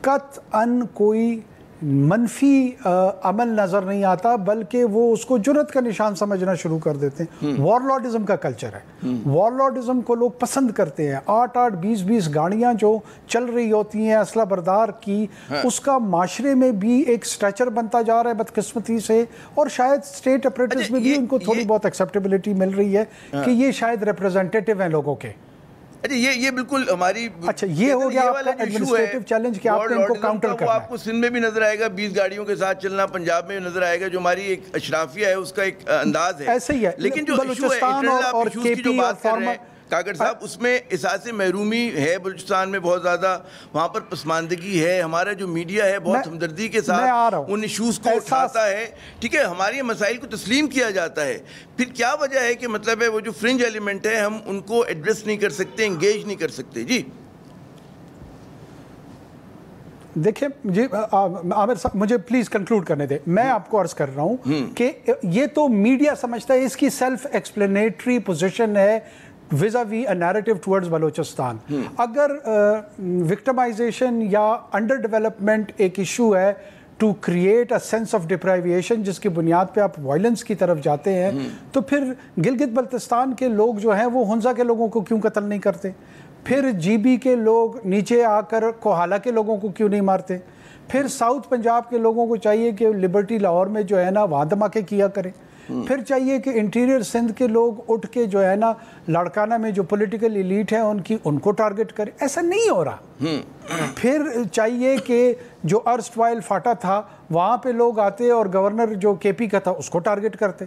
قطعاً کوئی منفی عمل نظر نہیں آتا, بلکہ وہ اس کو جرأت کا نشان سمجھنا شروع کر دیتے ہیں. وار لارڈزم کا کلچر ہے, وار لارڈزم کو لوگ پسند کرتے ہیں. 8-8 20-20 گاڑیاں جو چل رہی ہوتی ہیں اسلحہ بردار کی, اس کا معاشرے میں بھی ایک سٹریچر بنتا جا رہا ہے بدقسمتی سے, اور شاید سٹیٹ اپریٹس میں بھی ان کو تھوڑی بہت ایکسیپٹیبلٹی مل رہی ہے کہ یہ شاید ریپریزنٹیٹیو ہیں لوگوں کے. یہ بالکل ہماری اچھا یہ ہو گیا آپ کا ایڈمنسٹریٹو چیلنج کہ آپ نے ان کو کاؤنٹر کرنا ہے. آپ کو سندھ میں بھی نظر آئے گا 20 گاڑیوں کے ساتھ چلنا, پنجاب میں نظر آئے گا, جو ہماری ایک اشرافیہ ہے اس کا ایک انداز ہے. ایسے ہی ہے, لیکن جو بلوچستان اور کے پی اور فارمر کاکڑ صاحب, اس میں احساس محرومی ہے بلوچستان میں بہت زیادہ, وہاں پر پسماندگی ہے. ہمارا جو میڈیا ہے بہت ہمدردی کے ساتھ ان ایشوز کو اٹھاتا ہے, ٹھیک ہے, ہماری مسائل کو تسلیم کیا جاتا ہے. پھر کیا وجہ ہے کہ مطلب ہے وہ جو فرنج ایلیمنٹ ہے ہم ان کو ایڈریس نہیں کر سکتے, انگیج نہیں کر سکتے؟ جی دیکھیں جی عامر صاحب, مجھے پلیز کنکلوڈ کرنے دیں. میں آپ کو عرض کر رہا ہوں کہ یہ تو میڈیا سمجھتا ہے, اس کی سیلف ایکسپلینیٹری پوزیشن ہے vis-a-vis a narrative towards Balochistan. اگر وکٹمائزیشن یا انڈر ڈیولپمنٹ ایک ایشو ہے to create a sense of deprivation جس کی بنیاد پہ آپ وائلنس کی طرف جاتے ہیں, تو پھر گلگت بلتستان کے لوگ جو ہیں وہ ہنزا کے لوگوں کو کیوں قتل نہیں کرتے؟ پھر جی بی کے لوگ نیچے آ کر کوہالہ کے لوگوں کو کیوں نہیں مارتے؟ پھر ساؤتھ پنجاب کے لوگوں کو چاہیے کہ لبرٹی لاہور میں جو ہے نا وہاں دھماکے کیا کریں. پھر چاہیے کہ انٹیریئر سندھ کے لوگ اٹھ کے جو ہے نا لاڑکانہ میں جو پولیٹیکل ایلیٹ ہیں ان کو ٹارگٹ کرے. ایسا نہیں ہو رہا. پھر چاہیے کہ جو ارسٹ وائل فاٹا تھا وہاں پہ لوگ آتے اور گورنر جو کے پی کا تھا اس کو ٹارگٹ کرتے.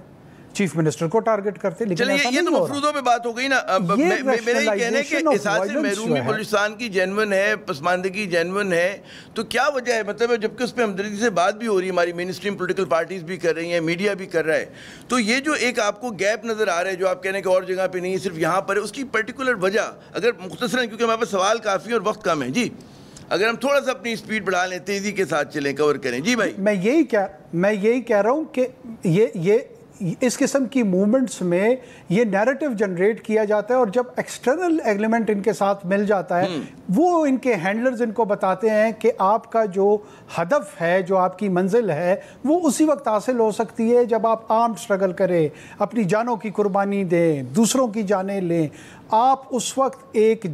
چیف منسٹر کو ٹارگٹ کرتے. لیکن یہ تو مفروضوں پہ بات ہو گئی نا. میرا یہ کہنا ہے کہ احساس محرومی بلوچستان کی جینون ہے, پسماندگی جینون ہے, تو کیا وجہ ہے؟ مطلب جبکہ اس پہ ہمدردی سے بات بھی ہو رہی ہے, ہماری مین اسٹریم پولیٹیکل پارٹیز بھی کر رہی ہیں, میڈیا بھی کر رہا ہے, تو یہ جو ایک آپ کو گیپ نظر آ رہا ہے جو آپ کہہ رہے ہیں کہ اور جگہ پہ نہیں ہے صرف یہاں پر ہے, اس کی پرٹیکولر وجہ اگر مختصراً, کیونکہ ہمارے پاس سوال کافی اور وقت کم ہے, جی اگر ہم تھوڑا سا اپنی سپیڈ بڑھا لیں, تیزی کے ساتھ چلیں, کور کریں. جی بھائی, میں یہی کہہ رہا ہوں کہ یہ اس قسم کی موومنٹس میں یہ نیریٹو جنریٹ کیا جاتا ہے, اور جب ایکسٹرنل ایلیمنٹ ان کے ساتھ مل جاتا ہے, وہ ان کے ہینڈلرز ان کو بتاتے ہیں کہ آپ کا جو ہدف ہے, جو آپ کی منزل ہے, وہ اسی وقت حاصل ہو سکتی ہے جب آپ آرمڈ اسٹرگل کریں, اپنی جانوں کی قربانی دیں, دوسروں کی جانیں لیں. آپ اس وقت ایک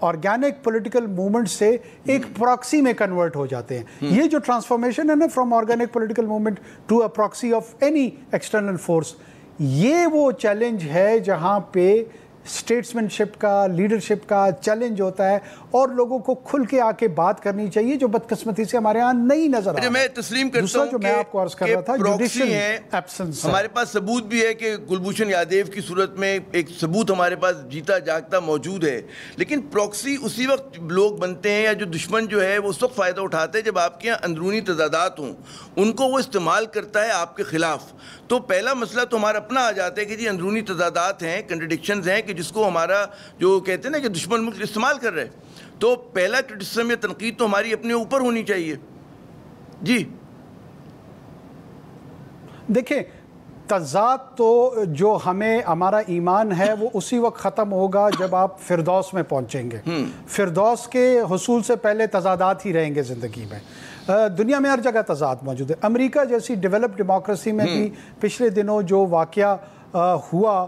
آرگینک پولیٹیکل موومنٹ سے ایک پراکسی میں کنورٹ ہو جاتے ہیں. یہ جو ٹرانسفارمیشن ہے نا, from organic political movement to a proxy of any external force, یہ وہ چیلنج ہے جہاں پہ اسٹیٹسمین شپ کا, لیڈرشپ کا چیلنج ہوتا ہے, اور لوگوں کو کھل کے آ کے بات کرنی چاہیے, جو بدقسمتی سے ہمارے ہاں نہیں نظر آ رہا. میں تسلیم کرتا ہوں جو میں آپ کو عرض کر رہا تھا, جوڈیشل ایبسنس, ہمارے پاس ثبوت بھی ہے کہ کلبھوشن یادیو کی صورت میں ایک ثبوت ہمارے پاس جیتا جاگتا موجود ہے, لیکن پراکسی اسی وقت لوگ بنتے ہیں, یا جو دشمن جو ہے وہ اس وقت فائدہ اٹھاتے ہیں جب آپ کے یہاں اندرونی تضادات ہوں, ان کو وہ استعمال کرتا ہے آپ کے خلاف. تو پہلا مسئلہ تو ہمارا اپنا آ جاتا ہے کہ جی اندرونی تضادات ہیں, کنٹرڈکشنز ہیں, کہ جس کو ہمارا جو کہتے ہیں نا کہ دشمن ملک استعمال کر رہے ہیں. تو پہلا کرٹیسزم یا تنقید تو ہماری اپنے اوپر ہونی چاہیے. جی دیکھیں, تضاد تو جو ہمارا ایمان ہے وہ اسی وقت ختم ہوگا جب آپ فردوس میں پہنچیں گے. فردوس کے حصول سے پہلے تضادات ہی رہیں گے زندگی میں. دنیا میں ہر جگہ تضاد موجود ہے. امریکہ جیسی ڈیولپڈ ڈیموکریسی میں بھی پچھلے دنوں جو واقعہ ہوا,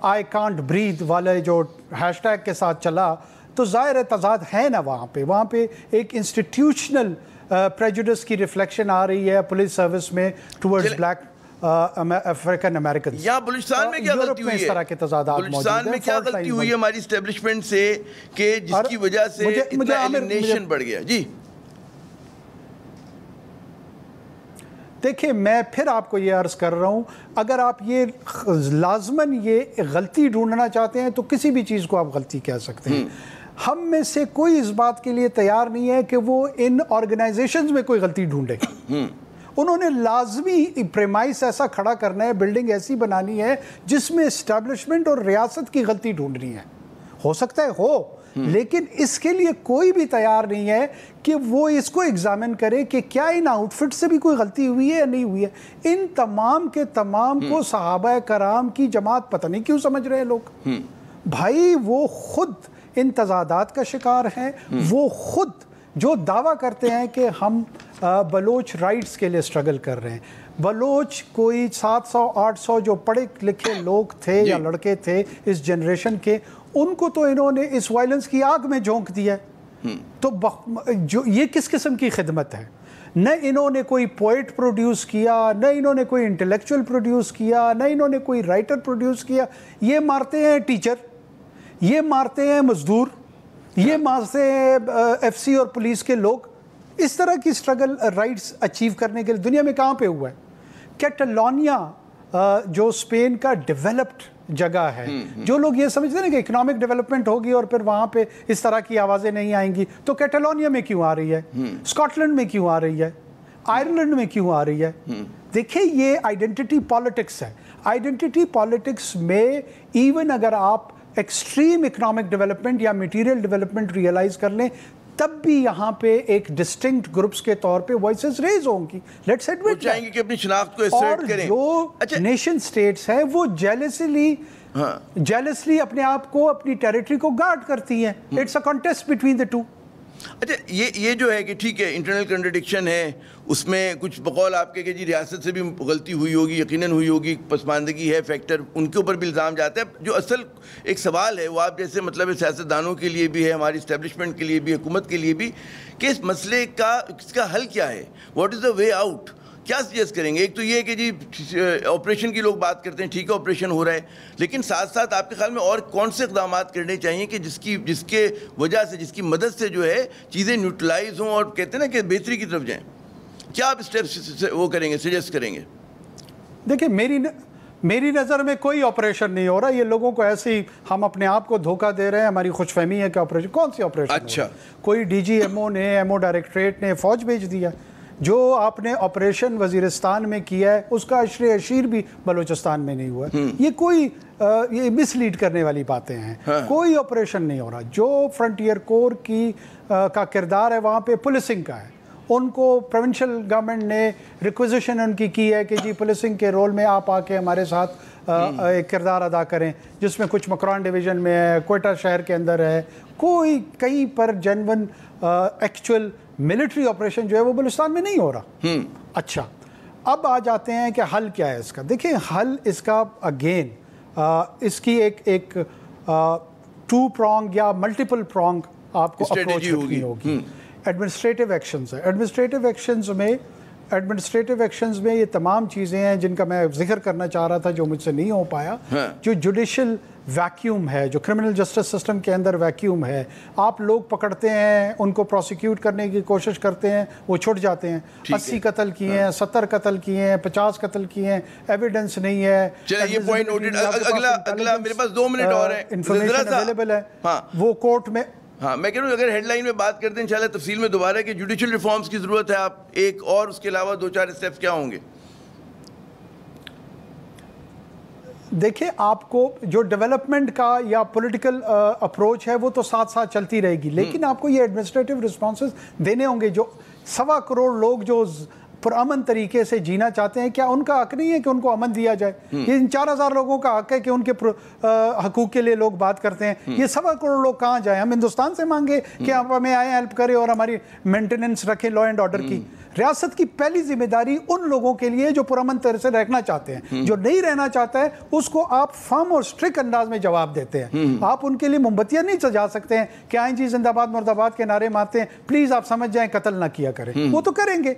آئی کانٹ بریتھ والے جو ہیش ٹیگ کے ساتھ چلا, تو ظاہر ہے تضاد ہے نا وہاں پہ ایک انسٹیٹیوشنل پریجوڈس کی ریفلیکشن آ رہی ہے پولیس سروس میں ٹورڈز بلیک افریکن امریکن. یا بلوچستان میں کیا غلطی ہوئی ہے, اس طرح کے تضادات موجود ہیں. بلوچستان میں کیا غلطی ہوئی ہے ہماری اسٹیبلشمنٹ سے کہ جس کی وجہ سے اتنا ایلیمنیشن بڑھ گیا؟ جی دیکھیں, میں پھر آپ کو یہ عرض کر رہا ہوں, اگر آپ یہ لازماً یہ غلطی ڈھونڈنا چاہتے ہیں تو کسی بھی چیز کو آپ غلطی کہہ سکتے ہیں. ہم میں سے کوئی اس بات کے لیے تیار نہیں ہے کہ وہ ان آرگنائزیشنز میں کوئی غلطی ڈھونڈے. انہوں نے لازمی پریمائس ایسا کھڑا کرنا ہے, بلڈنگ ایسی بنانی ہے جس میں اسٹیبلشمنٹ اور ریاست کی غلطی ڈھونڈنی ہے. ہو سکتا ہے ہو, لیکن اس کے لیے کوئی بھی تیار نہیں ہے کہ وہ اس کو ایگزامن کرے کہ کیا ان آؤٹ فٹ سے بھی کوئی غلطی ہوئی ہے یا نہیں ہوئی ہے. ان تمام کے تمام کو صحابہ کرام کی جماعت پتہ نہیں کیوں سمجھ رہے ہیں لوگ. بھائی وہ خود ان تضادات کا شکار ہیں, وہ خود جو دعویٰ کرتے ہیں کہ ہم بلوچ رائٹس کے لیے اسٹرگل کر رہے ہیں. بلوچ کوئی 700-800 جو پڑھے لکھے لوگ تھے یا لڑکے تھے اس جنریشن کے, ان کو تو انہوں نے اس وائلنس کی آگ میں جھونک دیا. تو یہ کس قسم کی خدمت ہے؟ نہ انہوں نے کوئی پوئٹ پروڈیوس کیا, نہ انہوں نے کوئی انٹلیکچوئل پروڈیوس کیا, نہ انہوں نے کوئی رائٹر پروڈیوس کیا. یہ مارتے ہیں ٹیچر, یہ مارتے ہیں مزدور, یہ مارتے ہیں ایف سی اور پولیس کے لوگ. اس طرح کی اسٹرگل رائٹس اچیو کرنے کے لیے دنیا میں کہاں پہ ہوا ہے؟ کیٹالونیا جو اسپین کا ڈیولپڈ جگہ ہے, جو لوگ یہ سمجھتے ہیں کہ اکنامک ڈیولپمنٹ ہوگی اور پھر وہاں پہ اس طرح کی آوازیں نہیں آئیں گی, تو کیٹالونیا میں کیوں آ رہی ہے, اسکاٹ لینڈ میں کیوں آ رہی ہے, آئرلینڈ میں کیوں آ رہی ہے؟ دیکھیں, یہ آئیڈینٹی پالیٹکس ہے. آئیڈینٹی پالیٹکس میں ایون اگر آپ ایکسٹریم اکنامک ڈیولپمنٹ یا میٹیریل ڈیولپمنٹ ریئلائز کر لیں, تب بھی یہاں پہ ایک ڈسٹنکٹ گروپس کے طور پہ وائسز ریز ہوں گی. لیٹس ایڈمٹ چاہیں گے کہ اپنی شناخت کو اسرٹ کریں. اور جو نیشن سٹیٹس ہیں وہ جیلسلی اپنے آپ کو, اپنی ٹیریٹری کو گارڈ کرتی ہیں. It's a contest between the two. اچھا, یہ جو ہے کہ ٹھیک ہے انٹرنل کنٹرڈکشن ہے, اس میں کچھ بقول آپ کے کہ جی ریاست سے بھی غلطی ہوئی ہوگی, یقیناً ہوئی ہوگی, پسماندگی ہے فیکٹر, ان کے اوپر بھی الزام جاتا ہے. جو اصل ایک سوال ہے وہ آپ جیسے مطلب سیاستدانوں کے لیے بھی ہے, ہماری اسٹیبلشمنٹ کے لیے بھی, حکومت کے لیے بھی, کہ اس مسئلے کا اس کا حل کیا ہے, what is the way out, کیا سجیسٹ کریں گے؟ ایک تو یہ کہ جی آپریشن کی لوگ بات کرتے ہیں, ٹھیک ہے آپریشن ہو رہا ہے, لیکن ساتھ ساتھ آپ کے خیال میں اور کون سے اقدامات کرنے چاہیے کہ جس کے وجہ سے, جس کی مدد سے جو ہے چیزیں نیوٹرلائز ہوں اور کہتے ہیں نا کہ بہتری کی طرف جائیں؟ کیا آپ اسٹیپس وہ کریں گے, سجیسٹ کریں گے؟ دیکھیں, میری نظر میں کوئی آپریشن نہیں ہو رہا. یہ لوگوں کو ایسے ہی ہم اپنے آپ کو دھوکہ دے رہے ہیں, ہماری خوش فہمی ہے کہ آپریشن. کون سی آپریشن؟ اچھا, کوئی ڈی جی ایم او نے, ایم او ڈائریکٹریٹ نے فوج بھیج دیا. جو آپ نے آپریشن وزیرستان میں کیا ہے اس کا عشر اشیر بھی بلوچستان میں نہیں ہوا. یہ کوئی یہ مس لیڈ کرنے والی باتیں ہیں. کوئی آپریشن نہیں ہو رہا. جو فرنٹیئر کور کی کا کردار ہے وہاں پہ پولیسنگ کا ہے. ان کو پروونشل گورنمنٹ نے ریکویزیشن ان کی ہے کہ جی پولیسنگ کے رول میں آپ آ کے ہمارے ساتھ ایک کردار ادا کریں, جس میں کچھ مکران ڈویژن میں ہے, کوئٹہ شہر کے اندر ہے. کوئی کہیں پر جنون ایکچوئل ملٹری آپریشن جو ہے وہ بلوچستان میں نہیں ہو رہا. اچھا, اب آ جاتے ہیں کہ حل کیا ہے اس کا. دیکھیں حل اس کا اگین اس کی ایک ٹو پرونگ یا ملٹیپل پرونگ آپ کو اپروچ رکھنی ہوگی. ایڈمنسٹریٹو ایکشنز ہیں. ایڈمنسٹریٹو ایکشنز میں یہ تمام چیزیں ہیں جن کا میں ذکر کرنا چاہ رہا تھا جو مجھ سے نہیں ہو پایا. جو جوڈیشل ویکیوم ہے, جو کرمنل جسٹس سسٹم کے اندر ویکیوم ہے, آپ لوگ پکڑتے ہیں, ان کو پروسیکیوٹ کرنے کی کوشش کرتے ہیں, وہ چھٹ جاتے ہیں. 80 قتل کیے ہیں, 70 قتل کیے ہیں, 50 قتل کیے ہیں, ایویڈنس نہیں ہے. چلیے یہ پوائنٹ نوٹڈ. اگلا میرے پاس 2 منٹ اور ہیں, انفارمیشن اویلیبل ہے, وہ کورٹ میں. ہاں, میں کہہ رہا ہوں اگر ہیڈ لائن میں بات کرتے ہیں انشاءاللہ تفصیل میں دوبارہ کہ جوڈیشل ریفارمز کی ضرورت ہے آپ ایک, اور اس کے علاوہ 2-4 اسٹیپس کیا ہوں گے؟ دیکھیں آپ کو جو ڈیولپمنٹ کا یا پولیٹیکل اپروچ ہے وہ تو ساتھ ساتھ چلتی رہے گی, لیکن آپ کو یہ ایڈمنسٹریٹو رسپانسز دینے ہوں گے. جو 1.25 کروڑ لوگ جو پرامن طریقے سے جینا چاہتے ہیں, کیا ان کا حق نہیں ہے کہ ان کو امن دیا جائے؟ یہ ان 4000 لوگوں کا حق ہے کہ ان کے حقوق کے لیے لوگ بات کرتے ہیں. یہ 1.25 کروڑ لوگ کہاں جائیں؟ ہم ہندوستان سے مانگے کہ آپ ہمیں آئیں, ہیلپ کریں اور ہماری مینٹیننس رکھیں لا اینڈ آرڈر کی. ریاست کی پہلی ذمہ داری ان لوگوں کے لیے جو پرامن طرح سے رہنا چاہتے ہیں. جو نہیں رہنا چاہتا ہے اس کو آپ فرم اور اسٹرکٹ انداز میں جواب دیتے ہیں. آپ ان کے لیے موم بتیاں نہیں سجا سکتے ہیں کہ آئیں جی زندہ باد مرد آباد کے نعرے مارتے ہیں, پلیز آپ سمجھ جائیں قتل نہ کیا کریں. وہ تو کریں گے,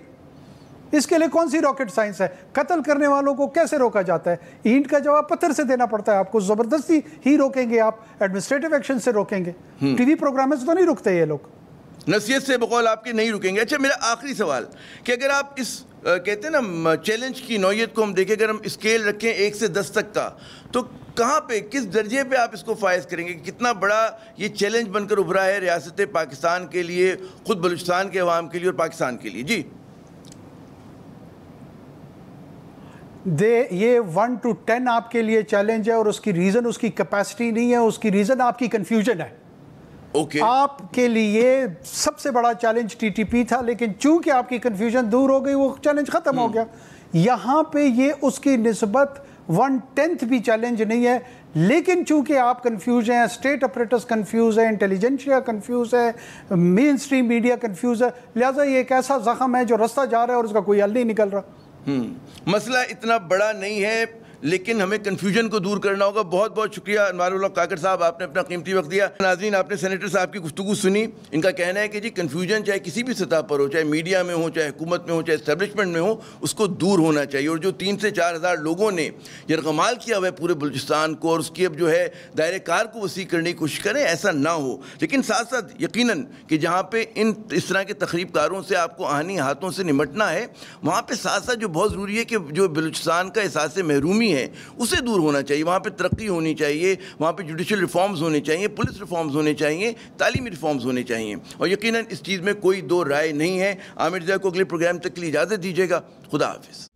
اس کے لیے کون سی راکٹ سائنس ہے؟ قتل کرنے والوں کو کیسے روکا جاتا ہے؟ اینٹ کا جواب پتھر سے دینا پڑتا ہے. آپ کو زبردستی ہی روکیں گے, آپ ایڈمنسٹریٹو ایکشن سے روکیں گے. ٹی وی پروگرام سے تو نہیں رکتے یہ لوگ, نصیحت سے بقول آپ کے نہیں رکیں گے. اچھا, میرا آخری سوال کہ اگر آپ اس کہتے ہیں نا چیلنج کی نوعیت کو ہم دیکھیں, اگر ہم اسکیل رکھیں 1 سے 10 تک کا, تو کہاں پہ کس درجے پہ آپ اس کو فائز کریں گے؟ کتنا بڑا یہ چیلنج بن کر ابھرا ہے ریاست پاکستان کے لیے, خود بلوچستان کے عوام کے لیے اور پاکستان کے لیے؟ جی یہ 1 to 10 آپ کے لیے چیلنج ہے, اور اس کی ریزن اس کی کیپیسٹی نہیں ہے, اس کی ریزن آپ کی کنفیوژن ہے. آپ کے لیے سب سے بڑا چیلنج ٹی ٹی پی تھا, لیکن چونکہ آپ کی کنفیوژن دور ہو گئی وہ چیلنج ختم ہو گیا. یہاں پہ یہ اس کی نسبت 1/10 بھی چیلنج نہیں ہے, لیکن چونکہ آپ کنفیوز ہیں, اسٹیٹ اپریٹس کنفیوز ہے, انٹیلیجنشیا کنفیوز ہے, مین سٹریم میڈیا کنفیوز ہے, لہٰذا یہ ایک ایسا زخم ہے جو رستہ جا رہا ہے اور اس کا کوئی حل نہیں نکل رہا. مسئلہ اتنا بڑا نہیں ہے, لیکن ہمیں کنفیوژن کو دور کرنا ہوگا. بہت بہت شکریہ انوار الحق کاکڑ صاحب, آپ نے اپنا قیمتی وقت دیا. ناظرین, آپ نے سینیٹر صاحب کی گفتگو سنی. ان کا کہنا ہے کہ جی کنفیوژن چاہے کسی بھی سطح پر ہو, چاہے میڈیا میں ہو, چاہے حکومت میں ہو, چاہے اسٹیبلشمنٹ میں ہو, اس کو دور ہونا چاہیے. اور جو 3 سے 4 ہزار لوگوں نے یرغمال کیا ہوا ہے پورے بلوچستان کو, اور اس کی اب جو ہے دائرۂ کار کو وسیع کرنے کی کوشش کریں, ایسا نہ ہو. لیکن ساتھ ساتھ یقیناً کہ جہاں پہ اس طرح کے تخریب کاروں سے آپ کو آہنی ہاتھوں سے نمٹنا ہے, وہاں پہ ساتھ ساتھ جو بہت ضروری ہے کہ جو بلوچستان کا احساس محرومی ہے اسے دور ہونا چاہیے. وہاں پہ ترقی ہونی چاہیے, وہاں پہ جوڈیشل ریفارمز ہونے چاہیے, پولیس ریفارمز ہونے چاہیے, تعلیمی ریفارمز ہونے چاہیے, اور یقیناً اس چیز میں کوئی دو رائے نہیں ہے. عامر ضیاء کو اگلے پروگرام تک کے لیے اجازت دیجیے گا. خدا حافظ.